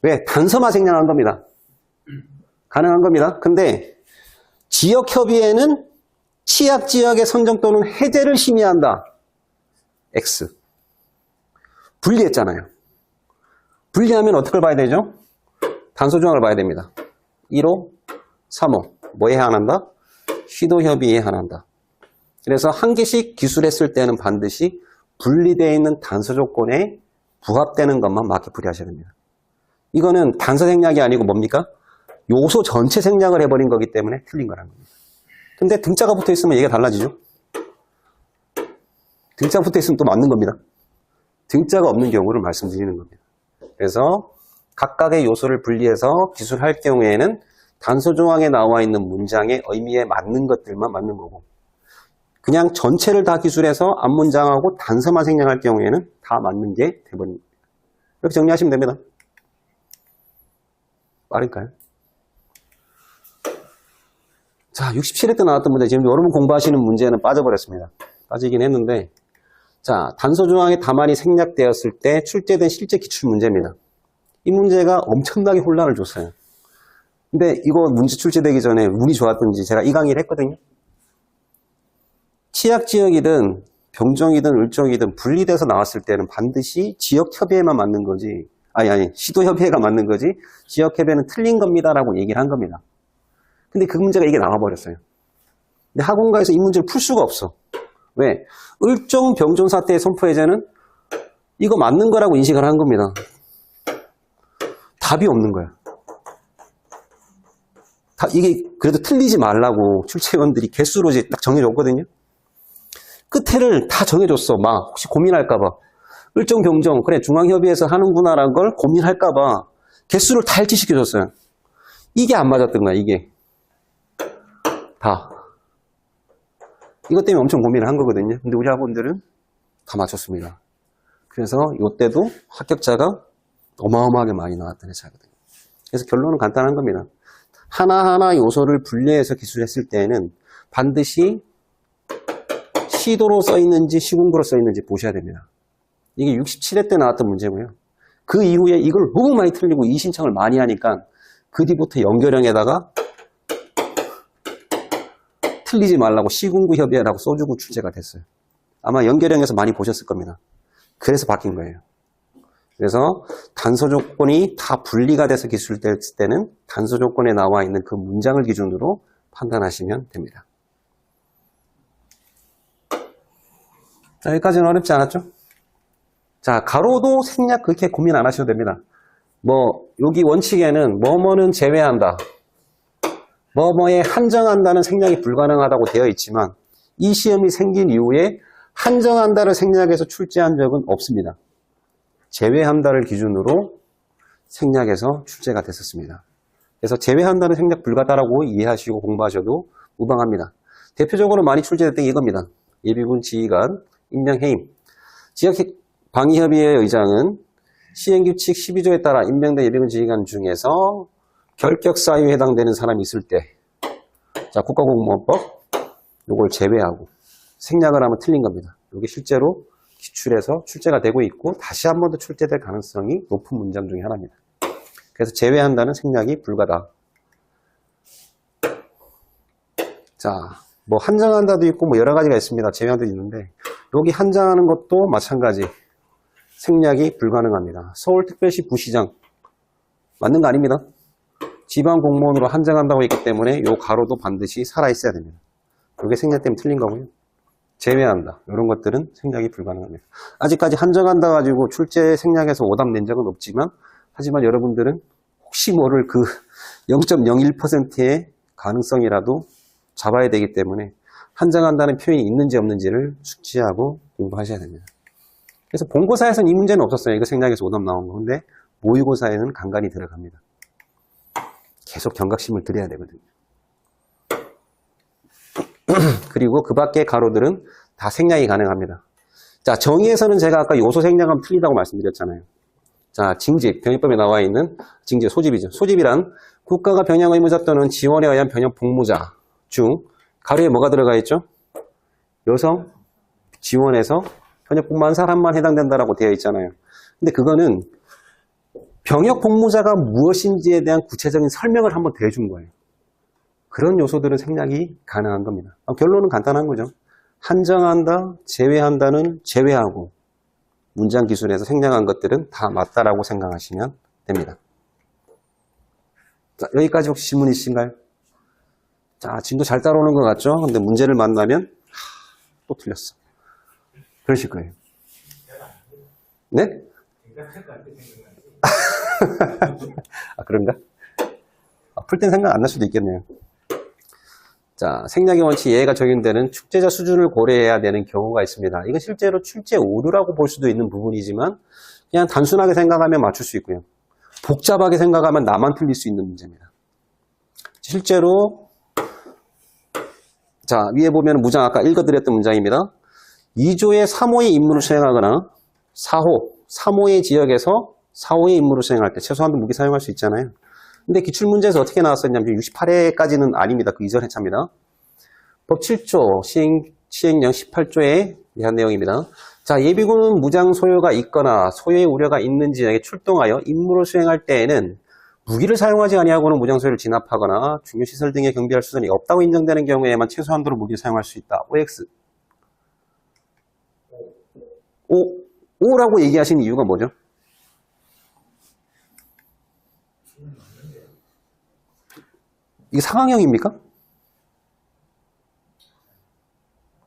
왜? 단서만 생략한 겁니다. 가능한 겁니다. 근데 지역협의회는 취약지역의 선정 또는 해제를 심의한다. X. 분리했잖아요. 분리하면 어떻게 봐야 되죠? 단서조항을 봐야 됩니다. 1호, 3호. 뭐에 해당한다? 시도협의회에 해당한다. 그래서 한 개씩 기술했을 때는 반드시 분리되어 있는 단서 조건에 부합되는 것만 맞게 풀이하셔야 됩니다. 이거는 단서 생략이 아니고 뭡니까? 요소 전체 생략을 해버린 거기 때문에 틀린 거라는 겁니다. 근데 등자가 붙어 있으면 얘기가 달라지죠? 등자가 붙어 있으면 또 맞는 겁니다. 등자가 없는 경우를 말씀드리는 겁니다. 그래서 각각의 요소를 분리해서 기술할 경우에는 단서 조항에 나와 있는 문장의 의미에 맞는 것들만 맞는 거고 그냥 전체를 다 기술해서 앞문장하고 단서만 생략할 경우에는 다 맞는 게 대부분입니다. 이렇게 정리하시면 됩니다. 빠를까요? 자, 67회 때 나왔던 문제, 지금 여러분 공부하시는 문제는 빠져버렸습니다. 빠지긴 했는데, 자, 단서 조항의 다만이 생략되었을 때 출제된 실제 기출 문제입니다. 이 문제가 엄청나게 혼란을 줬어요. 근데 이거 문제 출제되기 전에 운이 좋았던지 제가 이 강의를 했거든요. 취약지역이든 병정이든 을정이든 분리돼서 나왔을 때는 반드시 지역협의회만 맞는 거지, 아니, 시도협의회가 맞는 거지, 지역협의회는 틀린 겁니다라고 얘기를 한 겁니다. 근데 그 문제가 이게 나와버렸어요. 근데 학원가에서 이 문제를 풀 수가 없어. 왜? 을정 병존 사태의 선포 해제는 이거 맞는 거라고 인식을 한 겁니다. 답이 없는 거야. 이게 그래도 틀리지 말라고 출제위원들이 개수로 이제 딱 정해줬거든요. 끝에를 다 정해줬어. 막 혹시 고민할까봐. 을정 병정 그래 중앙협의회에서 하는구나라는 걸 고민할까봐 개수를 다 일치시켜줬어요. 이게 안 맞았던 거야. 이게 다 이것 때문에 엄청 고민을 한 거거든요. 근데 우리 학원들은 다 맞췄습니다. 그래서 이때도 합격자가 어마어마하게 많이 나왔던 회차거든요. 그래서 결론은 간단한 겁니다. 하나하나 요소를 분리해서 기술했을 때는 반드시 시도로 써있는지 시군구로 써있는지 보셔야 됩니다. 이게 67회 때 나왔던 문제고요. 그 이후에 이걸 너무 많이 틀리고 이 신청을 많이 하니까 그 뒤부터 연결형에다가 틀리지 말라고 시군구 협의회라고 써주고 출제가 됐어요. 아마 연결형에서 많이 보셨을 겁니다. 그래서 바뀐 거예요. 그래서 단서 조건이 다 분리가 돼서 기술됐을 때는 단서 조건에 나와 있는 그 문장을 기준으로 판단하시면 됩니다. 자, 여기까지는 어렵지 않았죠? 자, 가로도 생략 그렇게 고민 안 하셔도 됩니다. 여기 원칙에는 뭐뭐는 제외한다. 뭐뭐에 한정한다는 생략이 불가능하다고 되어 있지만 이 시험이 생긴 이후에 한정한다를 생략해서 출제한 적은 없습니다. 제외한다를 기준으로 생략해서 출제가 됐었습니다. 그래서 제외한다는 생략 불가다라고 이해하시고 공부하셔도 무방합니다. 대표적으로 많이 출제됐던 게 이겁니다. 예비군 지휘관 임명해임. 지역방위협의회 의장은 시행규칙 12조에 따라 임명된 예비군 지휘관 중에서 결격사유에 해당되는 사람이 있을 때, 자, 국가공무원법 요걸 제외하고 생략을 하면 틀린 겁니다. 이게 실제로 기출에서 출제가 되고 있고 다시 한 번 더 출제될 가능성이 높은 문장 중에 하나입니다. 그래서 제외한다는 생략이 불가다. 자, 뭐 한정한다도 있고 뭐 여러 가지가 있습니다. 제외한다도 있는데 여기 한정하는 것도 마찬가지 생략이 불가능합니다. 서울특별시 부시장 맞는 거 아닙니다. 지방 공무원으로 한정한다고 했기 때문에 이 가로도 반드시 살아있어야 됩니다. 이게 생략 때문에 틀린 거고요. 제외한다. 이런 것들은 생략이 불가능합니다. 아직까지 한정한다 가지고 출제 생략에서 오답 낸 적은 없지만 하지만 여러분들은 혹시 모를 그 0.01%의 가능성이라도 잡아야 되기 때문에 한정한다는 표현이 있는지 없는지를 숙지하고 공부하셔야 됩니다. 그래서 본고사에서는 이 문제는 없었어요. 이거 생략에서 오답 나온 거. 근데 모의고사에는 간간히 들어갑니다. 계속 경각심을 들여야 되거든요. 그리고 그 밖의 가로들은 다 생략이 가능합니다. 자, 정의에서는 제가 아까 요소 생략하면 틀리다고 말씀드렸잖아요. 자, 징집, 병역법에 나와 있는 징집, 소집이죠. 소집이란 국가가 병역 의무자 또는 지원에 의한 병역 복무자 중 가로에 뭐가 들어가 있죠? 여성 지원에서 병역 복무한 사람만 해당된다라고 되어 있잖아요. 근데 그거는 병역 복무자가 무엇인지에 대한 구체적인 설명을 한번 더 해준 거예요. 그런 요소들은 생략이 가능한 겁니다. 결론은 간단한 거죠. 한정한다, 제외한다는 제외하고 문장 기술에서 생략한 것들은 다 맞다라고 생각하시면 됩니다. 자, 여기까지 혹시 질문 있으신가요? 자, 지금도 잘 따라오는 것 같죠? 근데 문제를 만나면 또 틀렸어. 그러실 거예요. 네? 아, 그런가? 풀 땐 생각 안 날 수도 있겠네요. 자, 생략의 원칙 예외가 적용되는 출제자 수준을 고려해야 되는 경우가 있습니다. 이건 실제로 출제 오류라고 볼 수도 있는 부분이지만 그냥 단순하게 생각하면 맞출 수 있고요. 복잡하게 생각하면 나만 틀릴 수 있는 문제입니다. 실제로 자, 위에 보면 문장 아까 읽어드렸던 문장입니다. 2조의 3호의 임무를 수행하거나 3호의 지역에서 4호의 임무를 수행할 때 최소한도 무기 사용할 수 있잖아요. 근데 기출문제에서 어떻게 나왔었냐면 68회까지는 아닙니다. 그 이전 회차입니다. 법 7조 시행령 18조에 대한 내용입니다. 자, 예비군은 무장 소요가 있거나 소요의 우려가 있는 지역에 출동하여 임무를 수행할 때에는 무기를 사용하지 아니하고는 무장 소요를 진압하거나 중요시설 등에 경비할 수단이 없다고 인정되는 경우에만 최소한도로 무기를 사용할 수 있다. OX. O라고 얘기하신 이유가 뭐죠? 이게 상황형입니까?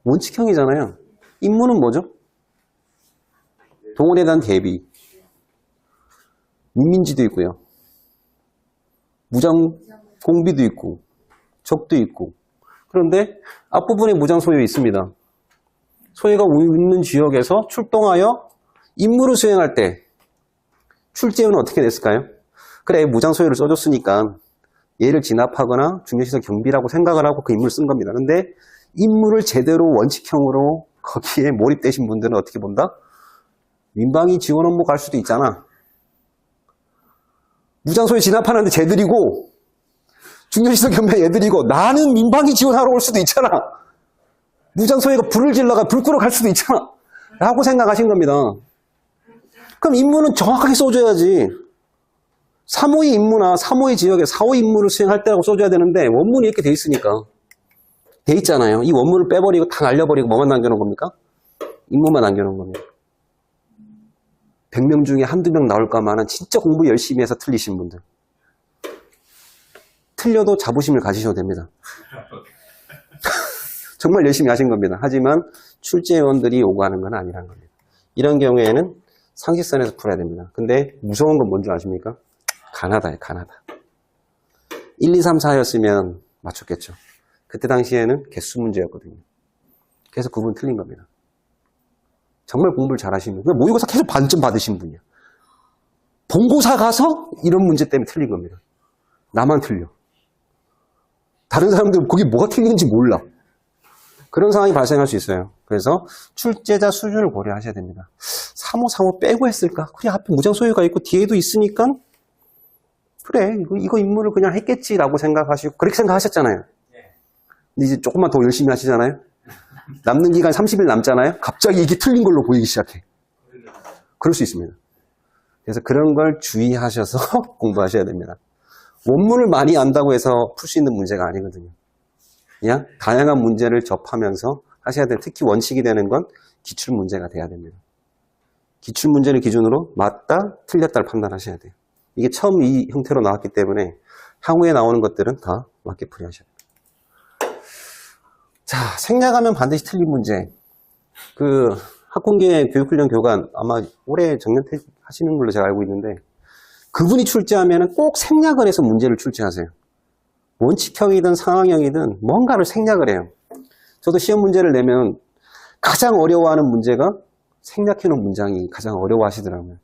원칙형이잖아요. 임무는 뭐죠? 동원에 대한 대비. 민민지도 있고요. 무장 공비도 있고 적도 있고. 그런데 앞부분에 무장 소요 있습니다. 소요가 있는 지역에서 출동하여 임무를 수행할 때 출제는 어떻게 됐을까요? 그래, 무장 소요를 써줬으니까 얘를 진압하거나 중요시설 경비라고 생각을 하고 그 임무를 쓴 겁니다. 근데 임무를 제대로 원칙형으로 거기에 몰입되신 분들은 어떻게 본다? 민방위 지원 업무 갈 수도 있잖아. 무장소에 진압하는데 쟤들이고 중요시설 경비 얘들이고 나는 민방위 지원하러 올 수도 있잖아. 무장소에가 불을 질러가 불 끄러 갈 수도 있잖아. 라고 생각하신 겁니다. 그럼 임무는 정확하게 써줘야지. 3호의 임무나 3호의 지역에 4호 임무를 수행할 때라고 써줘야 되는데 원문이 이렇게 돼 있으니까. 돼 있잖아요. 이 원문을 빼버리고 다 날려버리고 뭐만 남겨놓은 겁니까? 임무만 남겨놓은 겁니다. 100명 중에 한두 명 나올까만은 진짜 공부 열심히 해서 틀리신 분들. 틀려도 자부심을 가지셔도 됩니다. 정말 열심히 하신 겁니다. 하지만 출제위원들이 요구하는 건 아니라는 겁니다. 이런 경우에는 상식선에서 풀어야 됩니다. 근데 무서운 건 뭔지 아십니까? 가나다예요, 가나다. 1, 2, 3, 4였으면 맞췄겠죠. 그때 당시에는 개수 문제였거든요. 그래서 그분 틀린 겁니다. 정말 공부를 잘하시는 분. 모의고사 계속 반점 받으신 분이야. 본고사 가서 이런 문제 때문에 틀린 겁니다. 나만 틀려. 다른 사람들은 거기 뭐가 틀리는지 몰라. 그런 상황이 발생할 수 있어요. 그래서 출제자 수준을 고려하셔야 됩니다. 3호 빼고 했을까? 그래, 앞에 무장 소유가 있고 뒤에도 있으니까 그래, 이거 임무를 그냥 했겠지라고 생각하시고 그렇게 생각하셨잖아요. 근데 이제 조금만 더 열심히 하시잖아요. 남는 기간 30일 남잖아요. 갑자기 이게 틀린 걸로 보이기 시작해. 그럴 수 있습니다. 그래서 그런 걸 주의하셔서 공부하셔야 됩니다. 원문을 많이 안다고 해서 풀 수 있는 문제가 아니거든요. 그냥 다양한 문제를 접하면서 하셔야 돼요. 특히 원칙이 되는 건 기출문제가 돼야 됩니다. 기출문제를 기준으로 맞다, 틀렸다를 판단하셔야 돼요. 이게 처음 이 형태로 나왔기 때문에 향후에 나오는 것들은 다 맞게 풀이하셔야 돼요. 자, 생략하면 반드시 틀린 문제. 학공계 교육훈련 교관 아마 올해 정년퇴직하시는 걸로 제가 알고 있는데 그분이 출제하면 꼭 생략을 해서 문제를 출제하세요. 원칙형이든 상황형이든 뭔가를 생략을 해요. 저도 시험 문제를 내면 가장 어려워하는 문제가 생략해놓은 문장이 가장 어려워하시더라고요.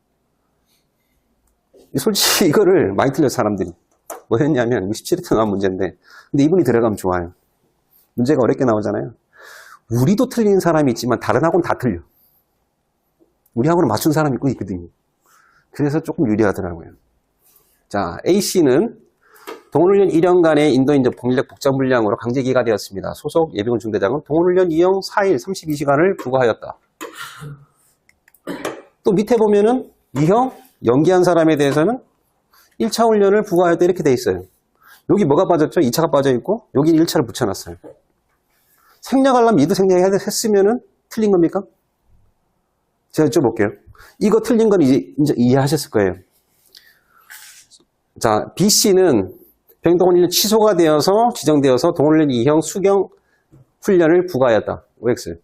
솔직히 이거를 많이 틀려요, 사람들이. 뭐였냐면 67회 나온 문제인데 근데 이분이 들어가면 좋아요. 문제가 어렵게 나오잖아요. 우리도 틀린 사람이 있지만 다른 학원 다 틀려. 우리 학원은 맞춘 사람이 있고 있거든요. 그래서 조금 유리하더라고요. 자, A씨는 동원훈련 1년간의 인도인접 동일력 복잡 물량으로 강제 기가되었습니다. 소속 예비군 중대장은 동원훈련 2형 4일 32시간을 부과하였다. 또 밑에 보면은 2형 연기한 사람에 대해서는 1차 훈련을 부과하였다 이렇게 돼 있어요. 여기 뭐가 빠졌죠? 2차가 빠져있고 여기 1차를 붙여놨어요. 생략하려면 이도 생략했으면은 틀린 겁니까? 제가 여쭤볼게요. 이거 틀린 건 이제 이해하셨을 거예요. 자, B씨는 병동훈련 취소가 되어서 지정되어서 동훈련 2형 수경 훈련을 부과하였다. OX.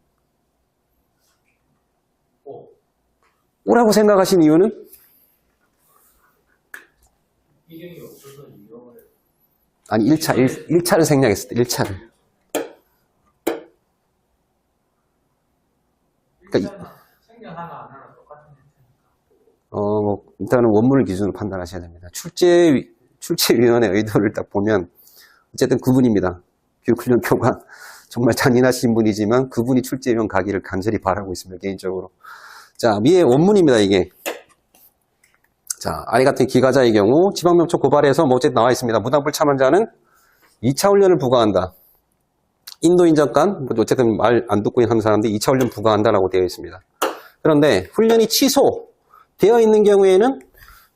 O라고 생각하신 이유는? 이경이 없어서 이경을 아니, 1차를 생략했을 때, 1차를. 그러니까 생략 하나 안 하나 똑같은 형태니까. 일단은 원문을 기준으로 판단하셔야 됩니다. 출제위원회 의도를 딱 보면, 어쨌든 그분입니다. 교육훈련 교관. 정말 잔인하신 분이지만 그분이 출제위원 가기를 간절히 바라고 있습니다, 개인적으로. 자, 위에 원문입니다, 이게. 자, 아래 같은 기가자의 경우 지방명초 고발해서 뭐 어쨌든 나와 있습니다. 무당불참한 자는 2차 훈련을 부과한다. 인도인적간 어쨌든 말 안 듣고 하는 사람들 2차 훈련 부과한다라고 되어 있습니다. 그런데 훈련이 취소되어 있는 경우에는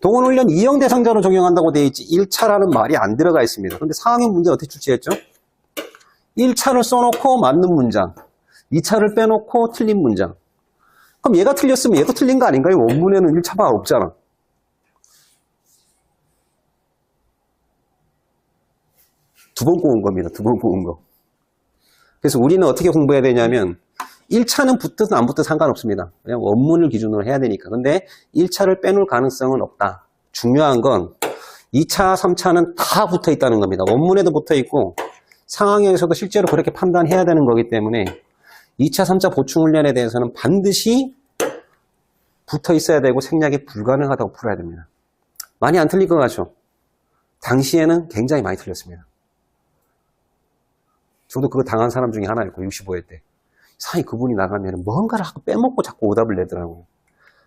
동원훈련 2형 대상자로 적용한다고 되어 있지 1차라는 말이 안 들어가 있습니다. 그런데 상황형 문제 어떻게 출제했죠? 1차를 써놓고 맞는 문장, 2차를 빼놓고 틀린 문장. 그럼 얘가 틀렸으면 얘도 틀린 거 아닌가요? 원문에는 1차가 없잖아. 두 번 꼬은 겁니다. 두 번 꼬은 거. 그래서 우리는 어떻게 공부해야 되냐면 1차는 붙든 안 붙든 상관없습니다. 그냥 원문을 기준으로 해야 되니까. 근데 1차를 빼놓을 가능성은 없다. 중요한 건 2차, 3차는 다 붙어 있다는 겁니다. 원문에도 붙어 있고 상황에서도 실제로 그렇게 판단해야 되는 거기 때문에 2차, 3차 보충훈련에 대해서는 반드시 붙어 있어야 되고 생략이 불가능하다고 풀어야 됩니다. 많이 안 틀릴 것 같죠? 당시에는 굉장히 많이 틀렸습니다. 저도 그거 당한 사람 중에 하나였고 65회 때. 사이 그분이 나가면 뭔가를 빼먹고 자꾸 오답을 내더라고요.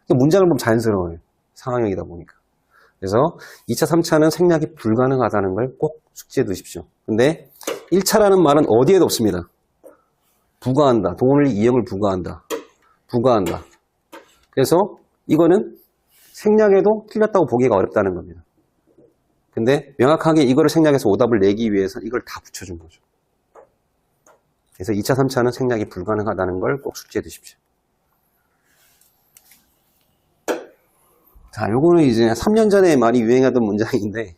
문장을 보면 자연스러워요. 상황형이다 보니까. 그래서 2차, 3차는 생략이 불가능하다는 걸 꼭 숙지해 두십시오. 근데 1차라는 말은 어디에도 없습니다. 부과한다. 동원훈련 2형을 부과한다. 부과한다. 그래서 이거는 생략해도 틀렸다고 보기가 어렵다는 겁니다. 근데 명확하게 이거를 생략해서 오답을 내기 위해서 이걸 다 붙여준 거죠. 그래서 2차, 3차는 생략이 불가능하다는 걸 꼭 숙지해 두십시오. 자, 요거는 이제 3년 전에 많이 유행하던 문장인데,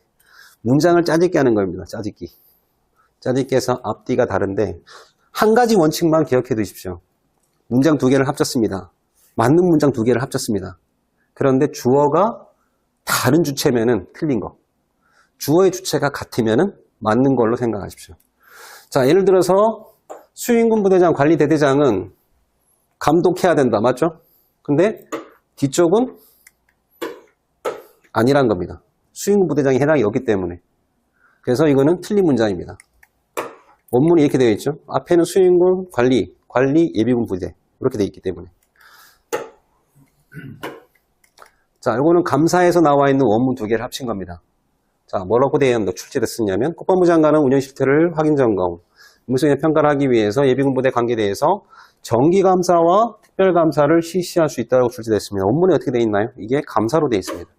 문장을 짜집기 하는 겁니다. 짜집기. 짜집기에서 앞뒤가 다른데, 한 가지 원칙만 기억해 두십시오. 문장 2개를 합쳤습니다. 맞는 문장 2개를 합쳤습니다. 그런데 주어가 다른 주체면은 틀린 거. 주어의 주체가 같으면은 맞는 걸로 생각하십시오. 자, 예를 들어서 수행군 부대장, 관리 대대장은 감독해야 된다. 맞죠? 근데 뒤쪽은 아니란 겁니다. 수행군 부대장이 해당이 없기 때문에. 그래서 이거는 틀린 문장입니다. 원문이 이렇게 되어 있죠. 앞에는 수행군, 관리, 예비군 부대 이렇게 되어 있기 때문에. 자, 이거는 감사에서 나와 있는 원문 두 개를 합친 겁니다. 자, 뭐라고 되어 있는 출제됐었냐면 국방부 장관은 운영 실태를 확인 점검, 무수의 평가를 하기 위해서 예비군 부대 관계대에서 정기감사와 특별감사를 실시할 수 있다고 출제됐습니다. 원문에 어떻게 되어 있나요? 이게 감사로 되어 있습니다.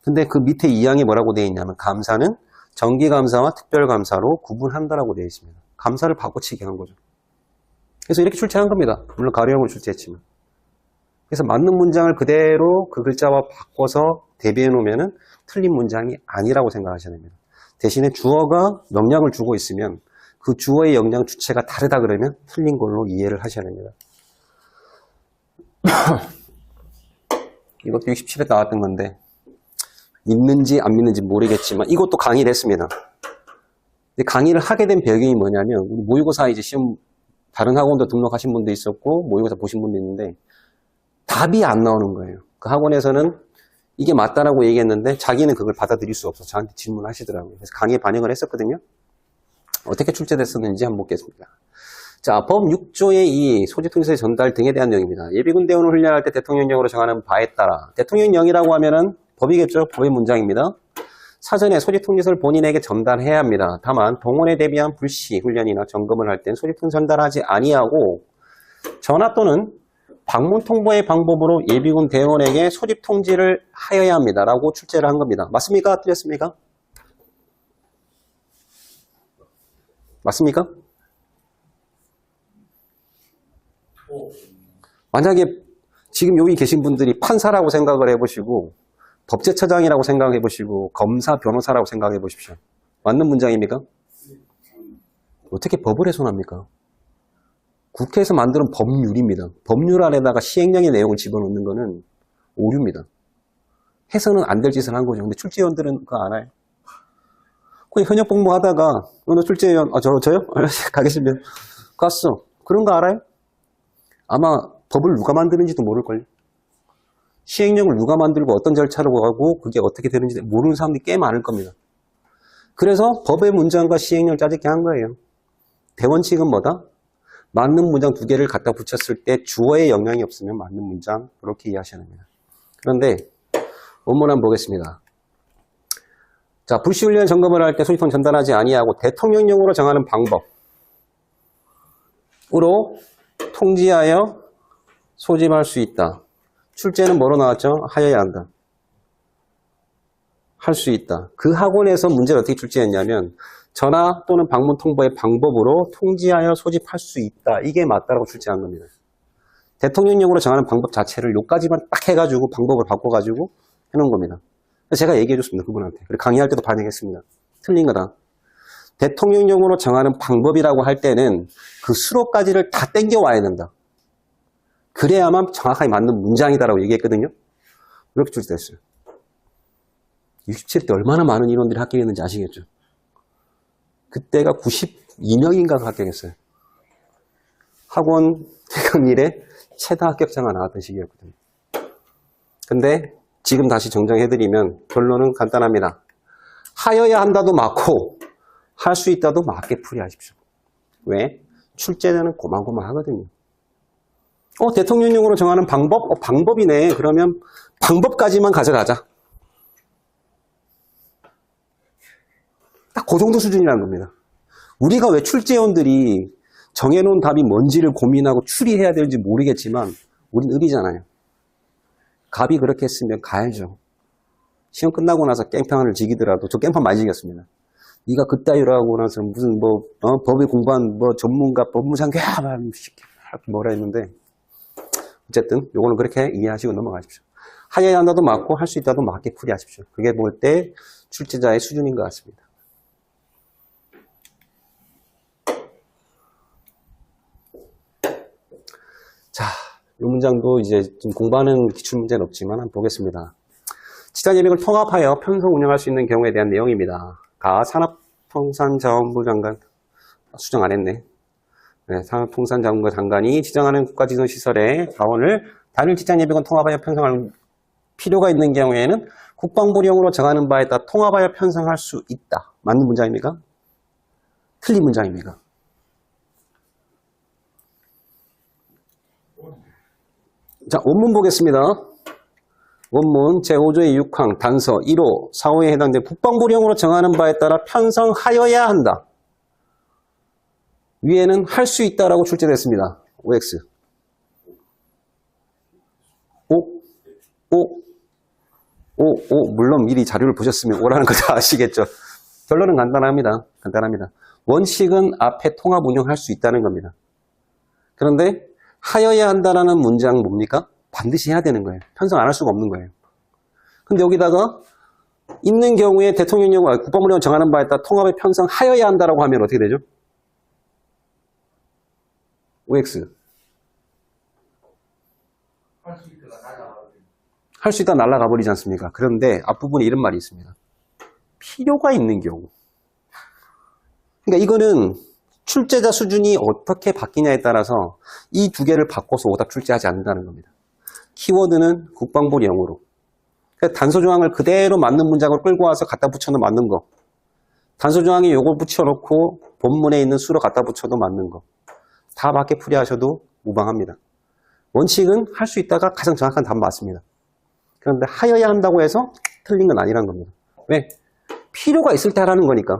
근데 그 밑에 2항에 뭐라고 되어 있냐면 감사는 정기감사와 특별감사로 구분한다라고 되어 있습니다. 감사를 바꿔치기 한 거죠. 그래서 이렇게 출제한 겁니다. 물론 가로형으로 출제했지만. 그래서 맞는 문장을 그대로 그 글자와 바꿔서 대비해 놓으면 틀린 문장이 아니라고 생각하셔야 됩니다. 대신에 주어가 영향을 주고 있으면 그 주어의 영향 주체가 다르다 그러면 틀린 걸로 이해를 하셔야 됩니다. 이것도 67에 나왔던 건데 믿는지 안 믿는지 모르겠지만 이것도 강의를 했습니다. 근데 강의를 하게 된 배경이 뭐냐면 우리 모의고사 이제 시험 다른 학원도 등록하신 분도 있었고 모의고사 보신 분도 있는데 답이 안 나오는 거예요. 그 학원에서는 이게 맞다라고 얘기했는데 자기는 그걸 받아들일 수 없어서 저한테 질문하시더라고요. 그래서 강의에 반영을 했었거든요. 어떻게 출제됐었는지 한번 보겠습니다. 자, 법 6조의 2 소지통지서의 전달 등에 대한 내용입니다. 예비군 대원을 훈련할 때 대통령령으로 정하는 바에 따라 대통령령이라고 하면은 법이겠죠. 법의 문장입니다. 사전에 소지통지서를 본인에게 전달해야 합니다. 다만 동원에 대비한 불시 훈련이나 점검을 할 땐 소지통지 전달하지 아니하고 전화 또는 방문 통보의 방법으로 예비군 대원에게 소집 통지를 하여야 합니다. 라고 출제를 한 겁니다. 맞습니까? 틀렸습니까? 맞습니까? 만약에 지금 여기 계신 분들이 판사라고 생각을 해보시고 법제처장이라고 생각해 보시고 검사, 변호사라고 생각해 보십시오. 맞는 문장입니까? 어떻게 법을 훼손합니까? 국회에서 만드는 법률입니다. 법률 안에다가 시행령의 내용을 집어넣는 것은 오류입니다. 해서는 안 될 짓을 한 거죠. 근데 출제위원들은 그거 안 해요. 그냥 현역 복무하다가 오늘 출제위원, 저요? 가겠습니다. 갔어. 그런 거 알아요? 아마 법을 누가 만드는지도 모를걸요. 시행령을 누가 만들고 어떤 절차로 하고 그게 어떻게 되는지 모르는 사람들이 꽤 많을 겁니다. 그래서 법의 문장과 시행령을 짜집게 한 거예요. 대원칙은 뭐다? 맞는 문장 두 개를 갖다 붙였을 때 주어에 영향이 없으면 맞는 문장 그렇게 이해하셔야 됩니다. 그런데 원문 한번 보겠습니다. 자, 불시훈련 점검을 할 때 소지품 전달하지 아니하고 대통령령으로 정하는 방법으로 통지하여 소집할 수 있다. 출제는 뭐로 나왔죠? 하여야 한다. 할 수 있다. 그 학원에서 문제를 어떻게 출제했냐면 전화 또는 방문 통보의 방법으로 통지하여 소집할 수 있다. 이게 맞다라고 출제한 겁니다. 대통령령으로 정하는 방법 자체를 요까지만 딱 해가지고 방법을 바꿔가지고 해놓은 겁니다. 제가 얘기해줬습니다. 그분한테. 그리고 강의할 때도 반영했습니다. 틀린 거다. 대통령령으로 정하는 방법이라고 할 때는 그 수로까지를 다 땡겨와야 된다. 그래야만 정확하게 맞는 문장이다라고 얘기했거든요. 이렇게 출제됐어요. 67때 얼마나 많은 인원들이 합격했는지 아시겠죠? 그때가 92명인가 합격했어요. 학원 퇴학 이래 최다 합격자가 나왔던 시기였거든요. 근데 지금 다시 정정해드리면 결론은 간단합니다. 하여야 한다도 맞고 할 수 있다도 맞게 풀이하십시오. 왜? 출제자는 고만고만하거든요. 대통령령으로 정하는 방법? 방법이네. 그러면 방법까지만 가져가자. 딱 그 정도 수준이라는 겁니다. 우리가 왜 출제원들이 정해놓은 답이 뭔지를 고민하고 추리해야 될지 모르겠지만 우린 의리잖아요. 갑이 그렇게 했으면 가야죠. 시험 끝나고 나서 깽판을 지기더라도 저 깽판 많이 지겼습니다. 네가 그따위로 하고 나서 무슨 법에 공부한 전문가 법무장교 뭐라 했는데 어쨌든 요거는 그렇게 이해하시고 넘어가십시오. 하여야 한다도 맞고 할 수 있다도 맞게 풀이하십시오. 그게 볼 때 출제자의 수준인 것 같습니다. 자, 이 문장도 이제 좀 공부하는 기출문제는 없지만 한번 보겠습니다. 지자예비군을 통합하여 편성 운영할 수 있는 경우에 대한 내용입니다. 가 산업통상자원부 장관 수정 안 했네. 네, 산업통상자원부 장관이 지정하는 국가지도시설의 자원을 단일 지자예비군 통합하여 편성할 필요가 있는 경우에는 국방부령으로 정하는 바에 따라 통합하여 편성할 수 있다. 맞는 문장입니까? 틀린 문장입니까? 자, 원문 보겠습니다. 원문 제5조의 6항 단서 1호 4호에 해당된 국방부령으로 정하는 바에 따라 편성하여야 한다. 위에는 할 수 있다라고 출제됐습니다. OX. 물론 미리 자료를 보셨으면 오라는 거 다 아시겠죠. 결론은 간단합니다. 원칙은 앞에 통합 운영할 수 있다는 겁니다. 그런데 하여야 한다라는 문장 뭡니까? 반드시 해야 되는 거예요. 편성 안 할 수가 없는 거예요. 근데 여기다가 있는 경우에 대통령령과 국방부령을 정하는 바에 따라 통합에 편성하여야 한다라고 하면 어떻게 되죠? OX. 할 수 있다 날아가 버리지 않습니까? 그런데 앞부분에 이런 말이 있습니다. 필요가 있는 경우. 그러니까 이거는 출제자 수준이 어떻게 바뀌냐에 따라서 이 두 개를 바꿔서 오답 출제하지 않는다는 겁니다. 키워드는 국방부령으로. 그러니까 단서조항을 그대로 맞는 문장으로 끌고 와서 갖다 붙여도 맞는 거. 단서조항에 요걸 붙여놓고 본문에 있는 수로 갖다 붙여도 맞는 거. 다 맞게 풀이하셔도 무방합니다. 원칙은 할 수 있다가 가장 정확한 답 맞습니다. 그런데 하여야 한다고 해서 틀린 건 아니란 겁니다. 왜? 필요가 있을 때 하라는 거니까.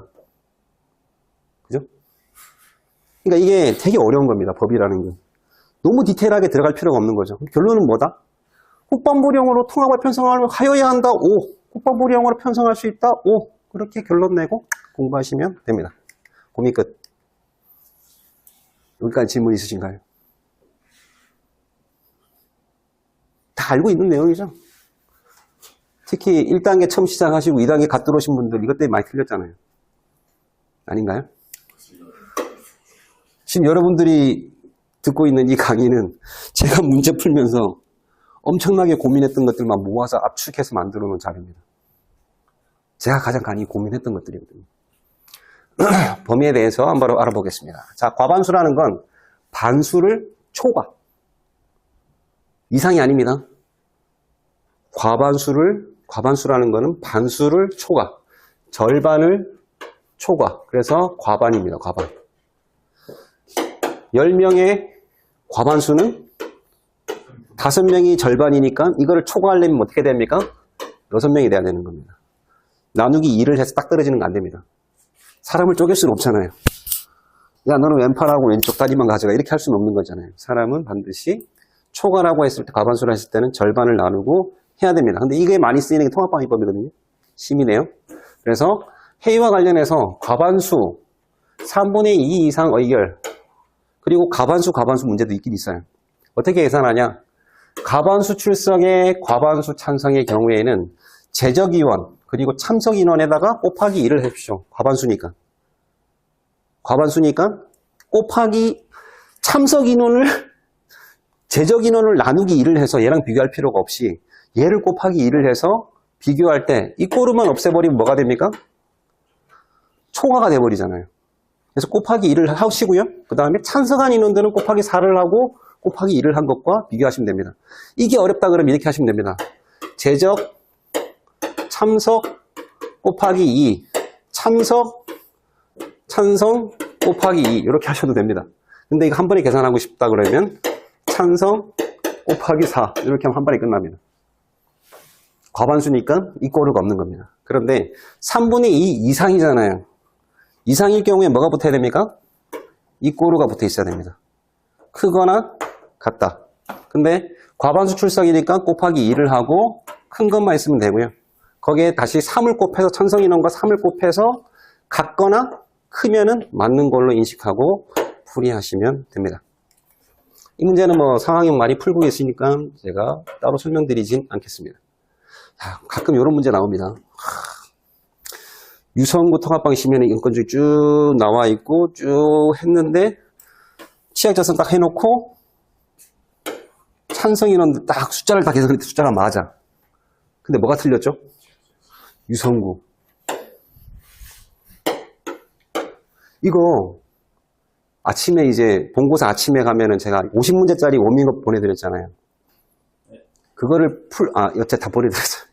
그죠? 그러니까 이게 되게 어려운 겁니다. 법이라는 게. 너무 디테일하게 들어갈 필요가 없는 거죠. 결론은 뭐다? 국방부령으로 통합을 편성하여야 한다. 오. 국방부령으로 편성할 수 있다. 오. 그렇게 결론 내고 공부하시면 됩니다. 고민 끝. 여기까지 질문 있으신가요? 다 알고 있는 내용이죠. 특히 1단계 처음 시작하시고 2단계 갓 들어오신 분들 이것 때문에 많이 틀렸잖아요. 아닌가요? 지금 여러분들이 듣고 있는 이 강의는 제가 문제 풀면서 엄청나게 고민했던 것들만 모아서 압축해서 만들어 놓은 자료입니다. 제가 가장 많이 고민했던 것들이거든요. 범위에 대해서 한번 알아보겠습니다. 자, 과반수라는 건 반수를 초과. 이상이 아닙니다. 과반수라는 거는 반수를 초과. 절반을 초과. 그래서 과반입니다. 과반. 10명의 과반수는 5명이 절반이니까 이거를 초과하려면 어떻게 됩니까? 6명이 돼야 되는 겁니다. 나누기 2를 해서 딱 떨어지는 거 안 됩니다. 사람을 쪼갤 수는 없잖아요. 야, 너는 왼팔하고 왼쪽 다리만 가져가. 이렇게 할 수는 없는 거잖아요. 사람은 반드시 초과라고 했을 때, 과반수를 했을 때는 절반을 나누고 해야 됩니다. 근데 이게 많이 쓰이는 게 통합방위법이거든요. 심이네요. 그래서 회의와 관련해서 과반수, 3분의 2 이상 의결, 그리고 과반수 문제도 있긴 있어요. 어떻게 계산하냐? 과반수 출석의 과반수 찬성의 경우에는 제적위원, 그리고 참석인원에다가 곱하기 1을 해주십시오. 과반수니까 곱하기 참석인원을 제적인원을 나누기 2를 해서 얘랑 비교할 필요가 없이 얘를 곱하기 2를 해서 비교할 때 이 꼬르만 없애버리면 뭐가 됩니까? 초과가 돼버리잖아요. 그래서 곱하기 2를 하시고요. 그 다음에 찬성한 인원들은 곱하기 4를 하고 곱하기 2를 한 것과 비교하시면 됩니다. 이게 어렵다 그러면 이렇게 하시면 됩니다. 제적, 참석, 곱하기 2, 참석, 찬성, 곱하기 2 이렇게 하셔도 됩니다. 근데 이거 한 번에 계산하고 싶다 그러면 찬성, 곱하기 4 이렇게 하면 한 번에 끝납니다. 과반수니까 이 꼬르가 없는 겁니다. 그런데 3분의 2 이상이잖아요. 이상일 경우에 뭐가 붙어야 됩니까? 이 꼬르가 붙어 있어야 됩니다. 크거나 같다. 근데 과반수 출석이니까 곱하기 2를 하고 큰 것만 있으면 되고요. 거기에 다시 3을 곱해서 찬성인원과 3을 곱해서 같거나 크면은 맞는 걸로 인식하고 풀이하시면 됩니다. 이 문제는 뭐 상황형 많이 풀고 계시니까 제가 따로 설명드리진 않겠습니다. 자, 가끔 이런 문제 나옵니다. 유성구 통합방식면에 인권주의 쭉 나와 있고 쭉 했는데 취약자선 딱 해놓고 찬성인원들 딱 숫자를 다 계산했는데 숫자가 맞아. 근데 뭐가 틀렸죠? 유성구. 이거 아침에 이제 본고사 아침에 가면은 제가 50문제짜리 워밍업 보내드렸잖아요. 그거를 여태 다 보내드렸어요.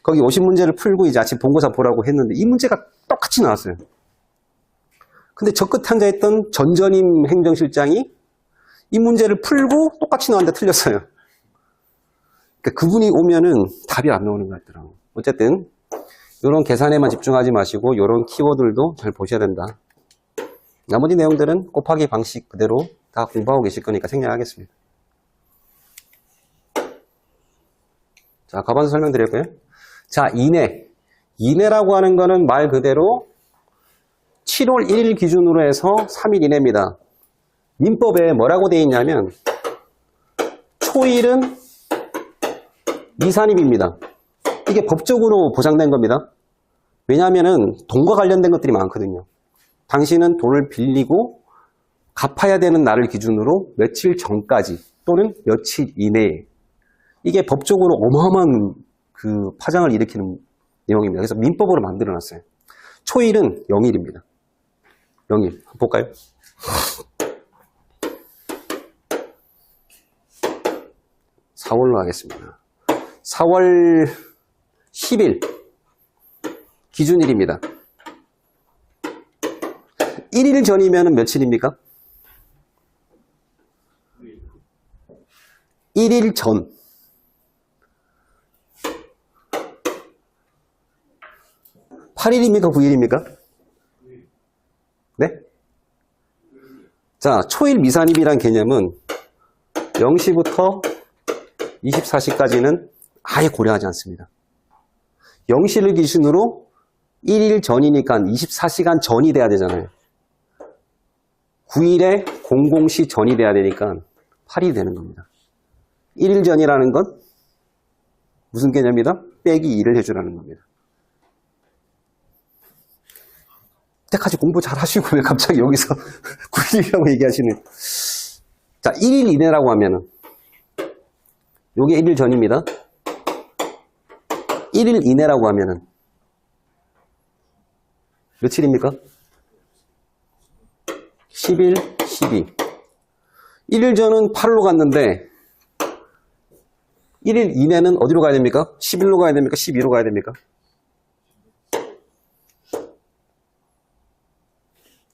거기 50문제를 풀고 이제 아침 본고사 보라고 했는데 이 문제가 똑같이 나왔어요. 근데 저 끝에 앉아있던 전전임 행정실장이 이 문제를 풀고 똑같이 나왔는데 틀렸어요. 그러니까 그분이 오면은 답이 안 나오는 것 같더라고요. 어쨌든 이런 계산에만 집중하지 마시고 이런 키워드들도 잘 보셔야 된다. 나머지 내용들은 곱하기 방식 그대로 다 공부하고 계실 거니까 생략하겠습니다. 자, 가반수 설명드렸고요. 자, 이내. 이내라고 하는 거는 말 그대로 7월 1일 기준으로 해서 3일 이내입니다. 민법에 뭐라고 되어 있냐면 초일은 미산입입니다. 이게 법적으로 보장된 겁니다. 왜냐하면 돈과 관련된 것들이 많거든요. 당신은 돈을 빌리고 갚아야 되는 날을 기준으로 며칠 전까지 또는 며칠 이내에 이게 법적으로 어마어마한 그 파장을 일으키는 내용입니다. 그래서 민법으로 만들어놨어요. 초일은 0일입니다. 0일. 한번 볼까요? 4월로 하겠습니다. 4월 10일 기준일입니다. 1일 전이면 며칠입니까? 1일 전. (8일입니까) (9일입니까) 네? 자, 초일 미산입이란 개념은 0시부터 24시까지는 아예 고려하지 않습니다. 0시를 기준으로 1일 전이니까 24시간 전이 돼야 되잖아요. 9일에 00시 전이 돼야 되니까 8이 되는 겁니다. 1일 전이라는 건 무슨 개념이다? 빼기 2를 해주라는 겁니다. 때까지 공부 잘 하시고 왜 갑자기 여기서 9일이라고 얘기하시는. 자, 1일 이내라고 하면은 요게 1일 전입니다. 1일 이내라고 하면은 며칠입니까? 10일, 12. 1일 전은 8로 갔는데 1일 이내는 어디로 가야 됩니까? 11로 가야 됩니까? 12로 가야 됩니까?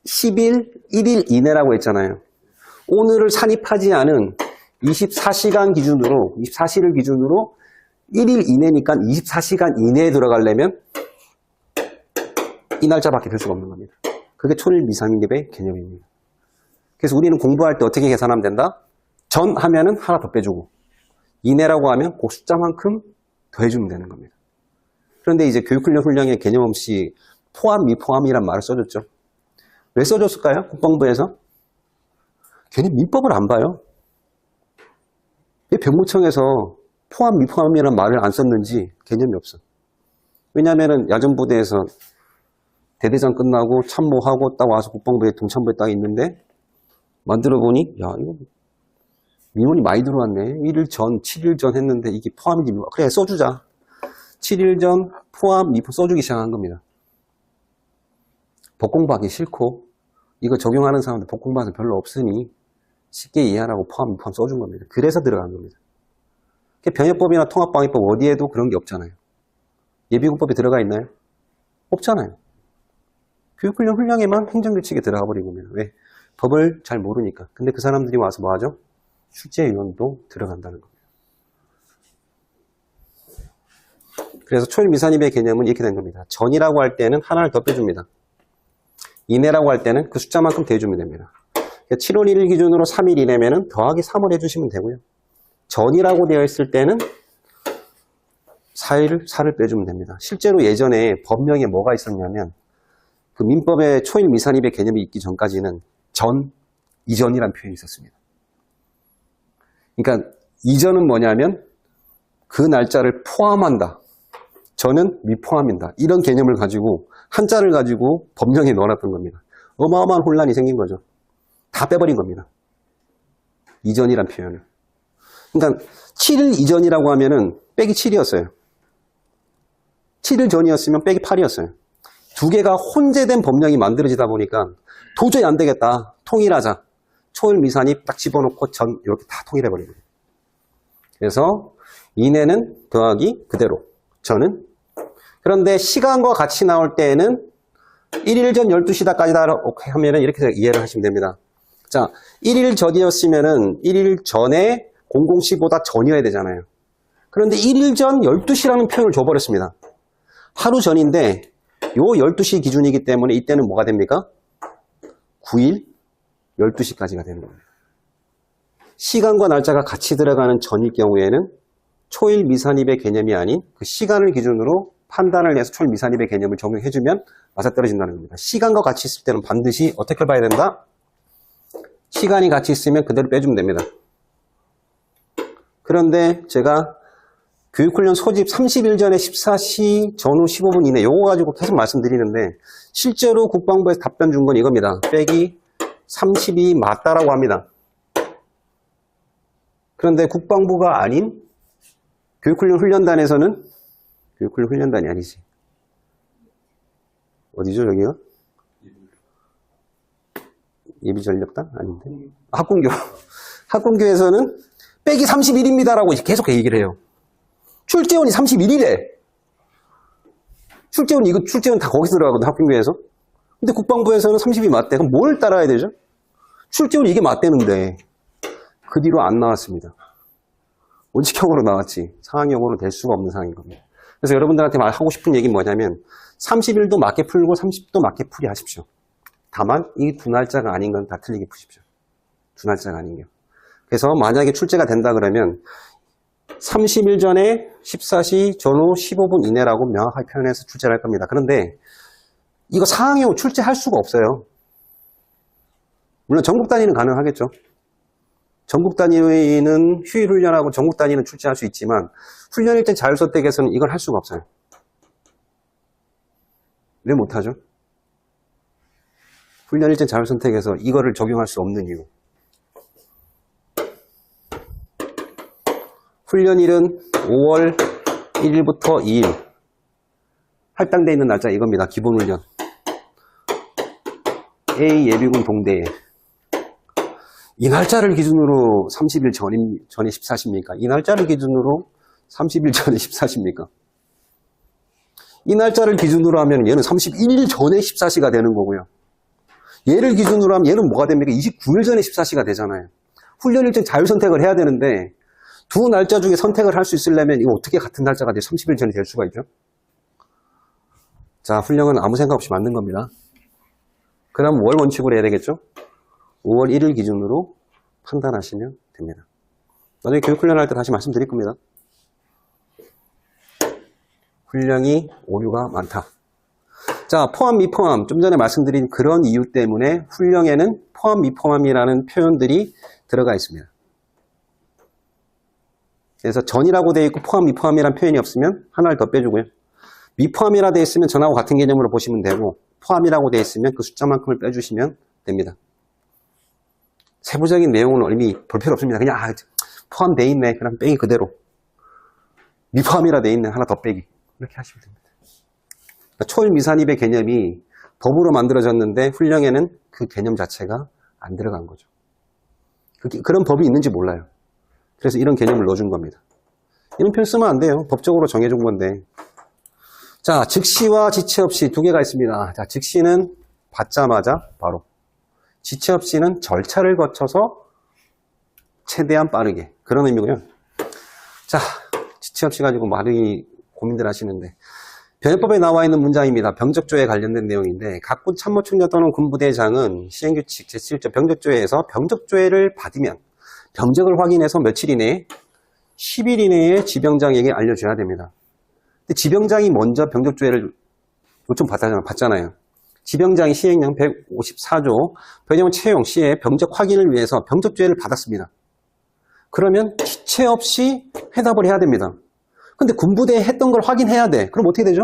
10일, 1일 이내라고 했잖아요. 오늘을 산입하지 않은 24시간 기준으로, 24시를 기준으로 1일 이내니까 24시간 이내에 들어가려면 이 날짜밖에 될 수가 없는 겁니다. 그게 초일 미산입의 개념입니다. 그래서 우리는 공부할 때 어떻게 계산하면 된다? 전 하면은 하나 더 빼주고 이내라고 하면 그 숫자만큼 더해주면 되는 겁니다. 그런데 이제 교육훈련 훈령에 개념 없이 포함, 미포함이란 말을 써줬죠. 왜 써줬을까요? 국방부에서? 걔네 민법을 안 봐요. 왜 병무청에서 포함, 미포함이라는 말을 안 썼는지 개념이 없어. 왜냐하면 야전부대에서 대대장 끝나고 참모하고 딱 와서 국방부에 동참부에 딱 있는데 만들어 보니 야 이거 민원이 많이 들어왔네. 1일 전, 7일 전 했는데 이게 포함인지 미포함. 그래 써주자. 7일 전 포함, 미포 써주기 시작한 겁니다. 복공부하기 싫고 이거 적용하는 사람들 복공부하는 별로 없으니 쉽게 이해하라고 포함, 미포함 써준 겁니다. 그래서 들어간 겁니다. 병역법이나 통합방위법 어디에도 그런 게 없잖아요. 예비군법에 들어가 있나요? 없잖아요. 교육훈련 훈령에만 행정규칙에 들어가 버린 겁니다. 왜? 법을 잘 모르니까. 근데 그 사람들이 와서 뭐 하죠? 출제위원도 들어간다는 겁니다. 그래서 초일 미산입의 개념은 이렇게 된 겁니다. 전이라고 할 때는 하나를 더 빼줍니다. 이내라고 할 때는 그 숫자만큼 더해주면 됩니다. 7월 1일 기준으로 3일 이내면 더하기 3을 해주시면 되고요. 전이라고 되어 있을 때는 4를 빼주면 됩니다. 실제로 예전에 법령에 뭐가 있었냐면 그 민법에 초일 미산입의 개념이 있기 전까지는 전, 이전이라는 표현이 있었습니다. 그러니까 이전은 뭐냐면 그 날짜를 포함한다. 전은 미포함이다. 이런 개념을 가지고 한자를 가지고 법령에 넣어놨던 겁니다. 어마어마한 혼란이 생긴 거죠. 다 빼버린 겁니다. 이전이란 표현을. 그러니까 7일 이전이라고 하면은 빼기 7이었어요. 7일 전이었으면 빼기 8이었어요. 두 개가 혼재된 법령이 만들어지다 보니까 도저히 안 되겠다. 통일하자. 초일 미산입 딱 집어넣고 전 이렇게 다 통일해버립니다. 그래서 이내는 더하기 그대로. 전은. 그런데 시간과 같이 나올 때에는 1일 전 12시다까지다 하면은 이렇게 이해를 하시면 됩니다. 자, 1일 전이었으면은 1일 전에 00시보다 전이어야 되잖아요. 그런데 1일 전 12시라는 표현을 줘버렸습니다. 하루 전인데 요 12시 기준이기 때문에 이때는 뭐가 됩니까? 9일 12시까지가 되는 겁니다. 시간과 날짜가 같이 들어가는 전일 경우에는 초일 미산입의 개념이 아닌 그 시간을 기준으로 판단을 해서 초일 미산입의 개념을 적용해주면 맞아떨어진다는 겁니다. 시간과 같이 있을 때는 반드시 어떻게 봐야 된다? 시간이 같이 있으면 그대로 빼주면 됩니다. 그런데 제가 교육훈련 소집 30일 전에 14시 전후 15분 이내 요거 가지고 계속 말씀드리는데 실제로 국방부에서 답변 준 건 이겁니다. 빼기 30이 맞다라고 합니다. 그런데 국방부가 아닌 교육훈련 훈련단에서는 교육훈련 훈련단이 아니지. 어디죠 여기가? 예비전력단? 아닌데. 학군교. 학군교에서는 빼기 31입니다라고 계속 얘기를 해요. 출제원이 31이래. 출제원 다 거기서 들어가거든, 학군교에서. 근데 국방부에서는 30이 맞대. 그럼 뭘 따라야 되죠? 출제원이 이게 맞대는데. 그 뒤로 안 나왔습니다. 원칙형으로 나왔지. 상황형으로 될 수가 없는 상황인 겁니다. 그래서 여러분들한테 하고 싶은 얘기는 뭐냐면 30일도 맞게 풀고 30도 맞게 풀이 하십시오. 다만 이 두 날짜가 아닌 건 다 틀리게 푸십시오. 두 날짜가 아닌 게. 그래서 만약에 출제가 된다 그러면 30일 전에 14시 전후 15분 이내라고 명확하게 표현해서 출제를 할 겁니다. 그런데 이거 상황형으로 출제할 수가 없어요. 물론 전국 단위는 가능하겠죠. 전국 단위는 휴일 훈련하고 전국 단위는 출제할 수 있지만 훈련 일정 자율선택에서는 이걸 할 수가 없어요. 왜 못하죠? 훈련 일정 자율선택에서 이거를 적용할 수 없는 이유. 훈련일은 5월 1일부터 2일. 할당되어 있는 날짜 이겁니다. 기본훈련. A 예비군 동대에. 이 날짜를 기준으로 30일 전에 14시입니까? 이 날짜를 기준으로 30일 전에 14시입니까? 이 날짜를 기준으로 하면 얘는 31일 전에 14시가 되는 거고요. 얘를 기준으로 하면 얘는 뭐가 됩니까? 29일 전에 14시가 되잖아요. 훈련 일정 자율선택을 해야 되는데 두 날짜 중에 선택을 할 수 있으려면 이거 어떻게 같은 날짜가 30일 전이 될 수가 있죠? 자, 훈련은 아무 생각 없이 만든 겁니다. 그 다음 월 원칙으로 해야 되겠죠? 5월 1일 기준으로 판단하시면 됩니다. 나중에 교육훈련 할 때 다시 말씀드릴 겁니다. 훈련이 오류가 많다. 자, 포함, 미포함. 좀 전에 말씀드린 그런 이유 때문에 훈련에는 포함, 미포함이라는 표현들이 들어가 있습니다. 그래서 전이라고 되어 있고 포함, 미포함이라는 표현이 없으면 하나를 더 빼주고요. 미포함이라 되어 있으면 전하고 같은 개념으로 보시면 되고 포함이라고 되어 있으면 그 숫자만큼을 빼주시면 됩니다. 세부적인 내용은 이미 볼 필요 없습니다. 그냥 포함되어 있네. 그럼 빼기 그대로. 미포함이라 되어 있네. 하나 더 빼기. 이렇게 하시면 됩니다. 그러니까 초일 미산입의 개념이 법으로 만들어졌는데 훈령에는 그 개념 자체가 안 들어간 거죠. 그런 법이 있는지 몰라요. 그래서 이런 개념을 넣어준 겁니다. 이런 표현 쓰면 안 돼요. 법적으로 정해준 건데. 자, 즉시와 지체 없이 두 개가 있습니다. 자, 즉시는 받자마자 바로. 지체 없이는 절차를 거쳐서 최대한 빠르게. 그런 의미고요. 자, 지체 없이 가지고 많이 고민들 하시는데. 병역법에 나와 있는 문장입니다. 병적조에 관련된 내용인데 각군 참모총장 또는 군부대장은 시행규칙 제7조 병적조에서 병적조회를 받으면 병적을 확인해서 며칠 이내에 10일 이내에 지병장에게 알려줘야 됩니다. 근데 지병장이 먼저 병적조회를 요청받잖아요. 지병장이 시행령 154조 변형 채용 시에 병적 확인을 위해서 병적조회를 받았습니다. 그러면 지체 없이 회답을 해야 됩니다. 근데 군부대에 했던 걸 확인해야 돼. 그럼 어떻게 되죠?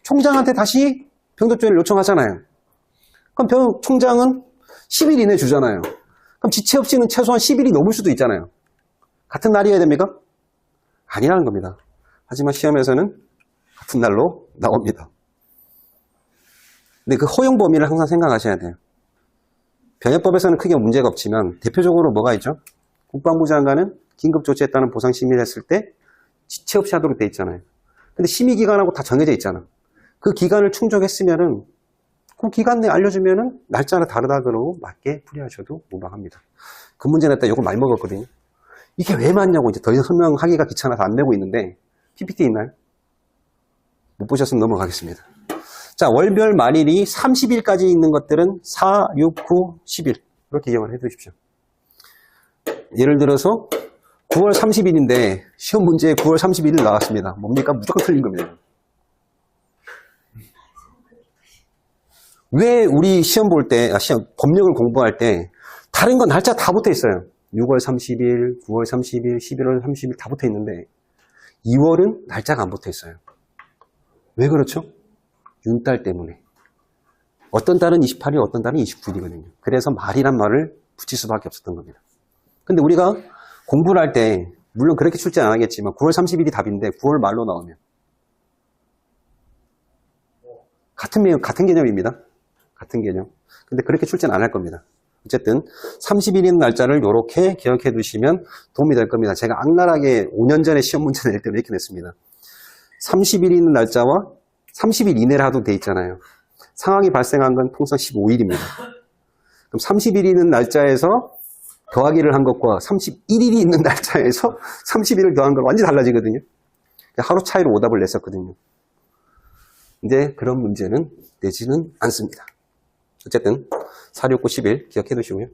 총장한테 다시 병적조회를 요청하잖아요. 그럼 총장은 10일 이내 주잖아요. 그럼 지체 없이는 최소한 10일이 넘을 수도 있잖아요. 같은 날이어야 됩니까? 아니라는 겁니다. 하지만 시험에서는 같은 날로 나옵니다. 근데 그 허용 범위를 항상 생각하셔야 돼요. 병역법에서는 크게 문제가 없지만 대표적으로 뭐가 있죠? 국방부 장관은 긴급조치에 따른 보상심의를 했을 때 지체 없이 하도록 돼 있잖아요. 근데 심의기간하고 다 정해져 있잖아. 그 기간을 충족했으면은 그럼 기간 내에 알려주면은 날짜가 다르다 그러고 맞게 풀이하셔도 무방합니다. 그 문제 냈다 이거 많이 먹었거든요. 이게 왜 맞냐고 이제 더 이상 설명하기가 귀찮아서 안 내고 있는데 PPT 있나요? 못 보셨으면 넘어가겠습니다. 자, 월별 말일이 30일까지 있는 것들은 4, 6, 9, 10일 이렇게 기억을 해 두십시오. 예를 들어서 9월 30일인데 시험 문제에 9월 31일 나왔습니다. 뭡니까? 무조건 틀린 겁니다. 왜 우리 시험 볼 때, 법령을 공부할 때 다른 건 날짜 다 붙어 있어요. 6월 30일, 9월 30일, 11월 30일 다 붙어 있는데 2월은 날짜가 안 붙어 있어요. 왜 그렇죠? 윤달 때문에. 어떤 달은 28일, 어떤 달은 29일이거든요. 그래서 말이란 말을 붙일 수밖에 없었던 겁니다. 근데 우리가 공부를 할 때 물론 그렇게 출제 안 하겠지만 9월 30일이 답인데 9월 말로 나오면 같은 개념입니다. 같은 개념. 근데 그렇게 출제는 안 할 겁니다. 어쨌든 30일인 날짜를 이렇게 기억해 두시면 도움이 될 겁니다. 제가 악랄하게 5년 전에 시험 문제 낼 때 이렇게 냈습니다. 30일 있는 날짜와 30일 이내라 도 돼 있잖아요. 상황이 발생한 건 통상 15일입니다. 그럼 30일 있는 날짜에서 더하기를 한 것과 31일이 있는 날짜에서 30일을 더한 건 완전히 달라지거든요. 하루 차이로 오답을 냈었거든요. 근데 그런 문제는 내지는 않습니다. 어쨌든 4, 6, 9, 10일 기억해 두시고요.